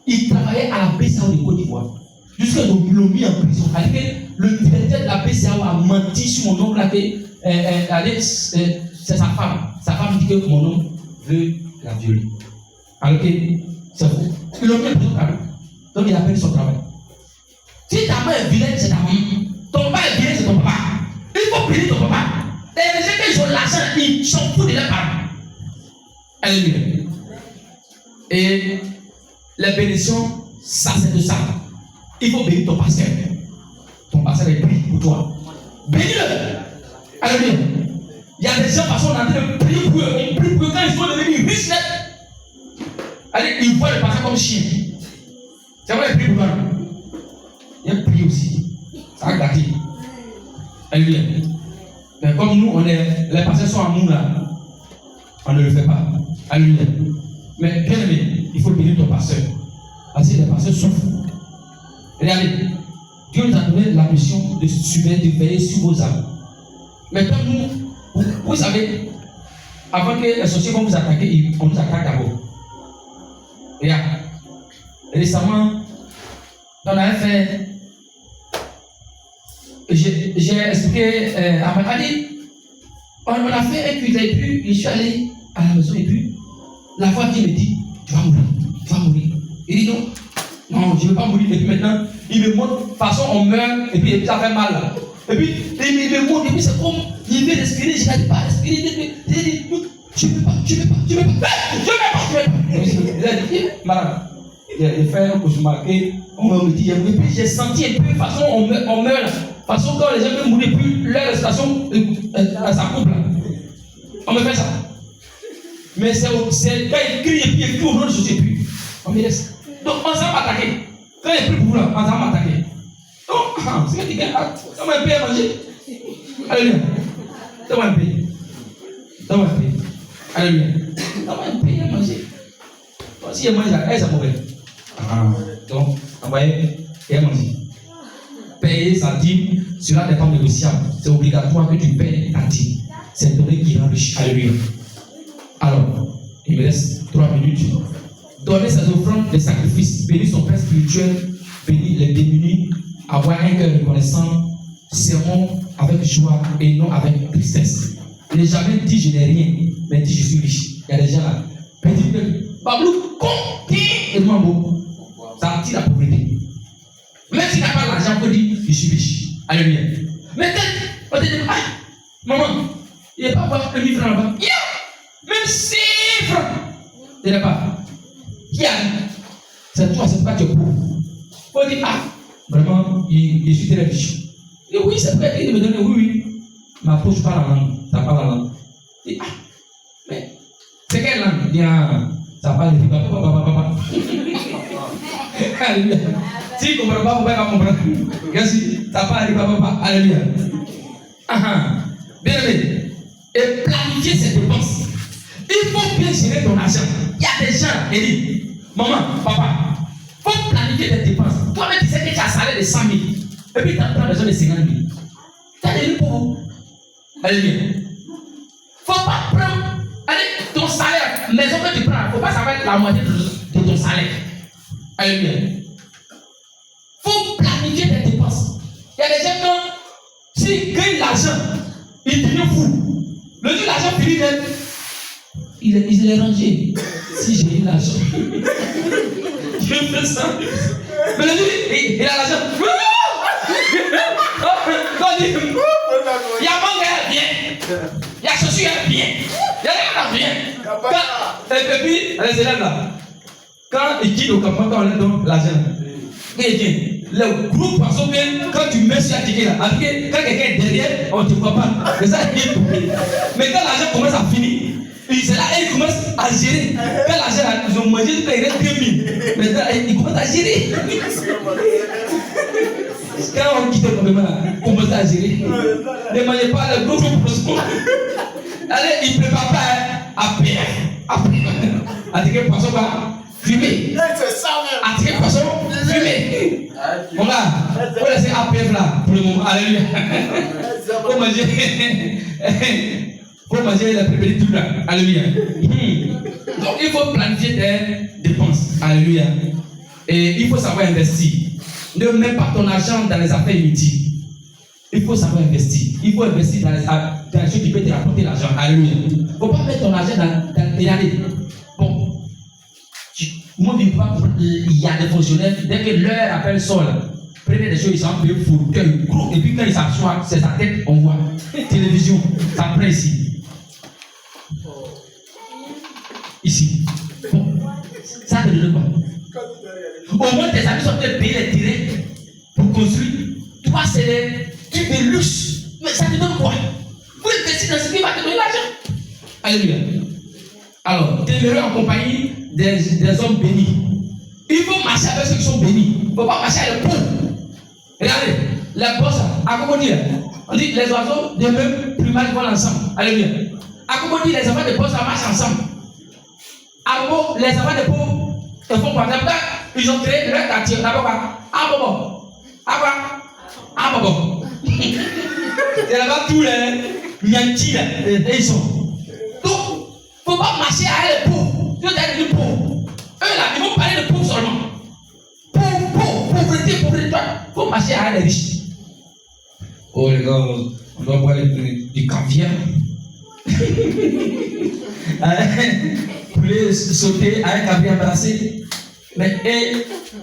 Il travaillait à la BCAO de Côte d'Ivoire. Jusqu'à ce qu'ils l'ont mis en prison. Le directeur de la BCAO a menti sur mon oncle. C'est sa femme. Sa femme dit que mon oncle veut la violer. Alors que c'est faux. Ils l'ont mis en prison. Donc il a perdu son travail. Si ta mère est vilaine, c'est ta maman. Ton père est vilain, c'est ton papa. Il faut bénir ton papa. Les gens qui ont l'argent, ils s'en foutent de leurs parents. Alléluia. Et les bénédictions, ça c'est de ça. Il faut bénir ton pasteur. Ton pasteur est prié pour toi. Bénis-le. Alléluia. Il y a des gens, parce qu'on est en train de prier pour eux. On prie pour eux quand ils sont devenus riches. Allez, ils voient le pasteur comme chien. C'est vrai, il prie pour toi. Il prie aussi. Ça a gâté. Alléluia. Mais comme nous, les pasteurs sont en nous là, on ne le fait pas. Alléluia. Mais bien aimé, il faut bénir ton pasteur. Parce que les pasteurs souffrent. Regardez, Dieu nous a donné la mission de surveiller, de veiller sur vos âmes. Mais comme nous, vous savez, avant que les sorciers vont vous attaquer, on nous attaque d'abord. Regarde, récemment, on avait fait. J'ai expliqué à ma famille, on a fait un culte et puis je suis allé à la maison et puis la voix qui me dit, tu vas mourir, tu vas mourir. Il dit non, je ne veux pas mourir. Et puis maintenant, il me montre, de toute façon on meurt et puis ça fait mal là. Et puis il me montre et puis c'est comme, il veut respirer, je n'arrive pas à respirer. Il dit, tu ne peux pas. Il a dit, madame, il fait un cauchemar, on me dit, et puis j'ai senti un peu, de toute façon on meurt là. De toute façon, quand les gens veulent mourir, plus leur respiration, ça coupe là. On me fait ça. Mais c'est quand il crie et puis il crie au nom de Jésus, puis on me laisse. Donc on s'en va attaquer. Quand il prie pour vous là, on s'en va attaquer. Donc, c'est que tu gagnes. Donne-moi un peu à manger. Alléluia. Donne-moi un peu. Donne-moi un peu. Alléluia. Donne-moi un peu à manger. Bon, si il mange, elle s'en mauvais. Donc, envoyez et à manger. Payer sa dîme, cela n'est pas négociable. C'est obligatoire que tu payes ta dîme. C'est donné qui rend riche. Alléluia. Alors, il me reste 3 minutes. Donner ses offrandes de sacrifice, bénir son père spirituel, bénir les démunis, avoir un cœur reconnaissant, sermon avec joie et non avec tristesse. Il n'est jamais dit je n'ai rien, mais dit je suis riche. Il y a des gens là. Petit peu, Bablou, et beaucoup. Ça attire la pauvreté. Même s'il n'a pas l'argent, on peut dire je suis riche. Alléluia. Mais quand on te dit, maman, il n'y a pas avoir 1 000 francs là-bas. Même 6 francs. Il n'y a pas. C'est toi, c'est pas que tu es pauvre. On dit, vraiment, je suis très riche. Et oui, c'est vrai, il me donne, oui. Ma poche parle la langue. Ça parle la langue. Et, mais, c'est quelle langue? Il dit, ça parle de papa. Alléluia. Si tu ne comprends pas, vous ne pouvez pas comprendre. Qu'est-ce ça parle de papa? Alléluia. Bien aimé. Et planifier ses dépenses. Il faut bien gérer ton argent. Il y a des gens, ils disent, maman, papa, il faut planifier tes dépenses. Toi-même, tu sais que tu as un salaire de 100 000. Et puis tu as besoin de 50 000. Tu as des livres pour vous. Alléluia. Il ne faut pas prendre ton salaire. Maison que tu prends, il ne faut pas savoir la moitié de ton salaire. Alléluia. Il faut planifier tes dépenses. Il y a des gens qui, s'ils gagnent l'argent, ils deviennent fous. Le jour où l'argent finit, il est rangé. Si j'ai eu l'argent, je fais ça. Mais le jour où il a l'argent, il y a mangue, elle vient. Il y a chaussure, elle vient. Il y a rien, elle vient. Et puis, les élèves là, quand ils quittent au campement, quand on leur donne l'argent, le groupe parce que quand tu mets sur la ticket là, quand quelqu'un est derrière, on ne te voit pas. Mais ça est coupé. Mais quand l'argent commence à finir, c'est là qu'ils commencent à gérer. Quand l'argent, ils ont mangé, il reste 2 000. Maintenant, ils commencent à gérer. Quand on quitte le campement là, ils commencent à gérer. Ne mangez pas le gros groupe. Allez, ils ne préparent pas à payer. À ticket poisson va fumer. À ticket poisson fumer. On va, faut laisser APF là pour le moment. Alléluia. Faut manger la préparée tout là. Alléluia. Donc il faut planifier des dépenses. Alléluia. Et il faut savoir investir. Ne mets pas ton argent dans les affaires inutiles. Il faut savoir investir. Il faut investir dans les choses qui peuvent te rapporter l'argent. Alléluia. Il ne faut pas mettre ton argent dans les années. Bon. Moi, il y a des fonctionnaires, dès que leur appel sort, prenez des choses, ils sont un peu fous, gros, et puis quand ils s'assoient, c'est sa tête, on voit. Télévision, ça prend ici. Ici. Bon. Ça te donne quoi? Au moins, tes amis sont peut-être payés les terrains pour construire. Toi, c'est des trucs de luxe. Mais ça te donne quoi? Vous investissez dans ce qui va te donner l'argent. Alléluia. Alors, demeurer en compagnie des hommes bénis. Il faut marcher avec ceux qui sont bénis. Il ne faut pas marcher avec les pauvres. Regardez, les bosses, à comment dire? On dit que les oiseaux de même plumage volent ensemble. Alléluia. À comment dire, les enfants de bosses marchent ensemble. À comment les enfants de pauvres ils font quoi? Ils ont créé leur quartier. D'abord quoi? Ah bon. Ah quoi? Ah bon. C'est là-bas tous les Nyanti là, ils sont. Donc, il ne faut pas marcher avec les pauvres. Tu dois être pauvre. Eux là, ils vont parler de pauvres seulement. Pauvreté. Il faut marcher avec les riches. Oh les gars, on doit boire du caviar. Poulet sauté avec caviar brassé. Mais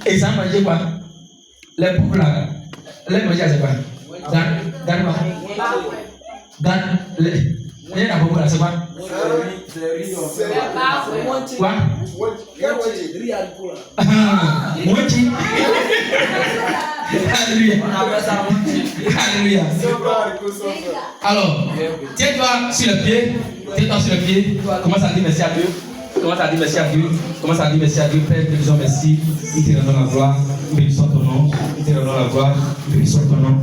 et ça mangeait quoi? Les pauvres là, les manger c'est quoi? Dans quoi? Dans les la pauvre là c'est quoi? Quoi? Moitié. Alléluia. Alléluia. Alors, tiens-toi sur le pied. Commence à dire merci à Dieu. Commence à dire merci à Dieu. Père, nous disons merci. Nous te rendons la gloire. Nous bénissons ton nom. Nous te rendons la gloire. Nous bénissons ton nom.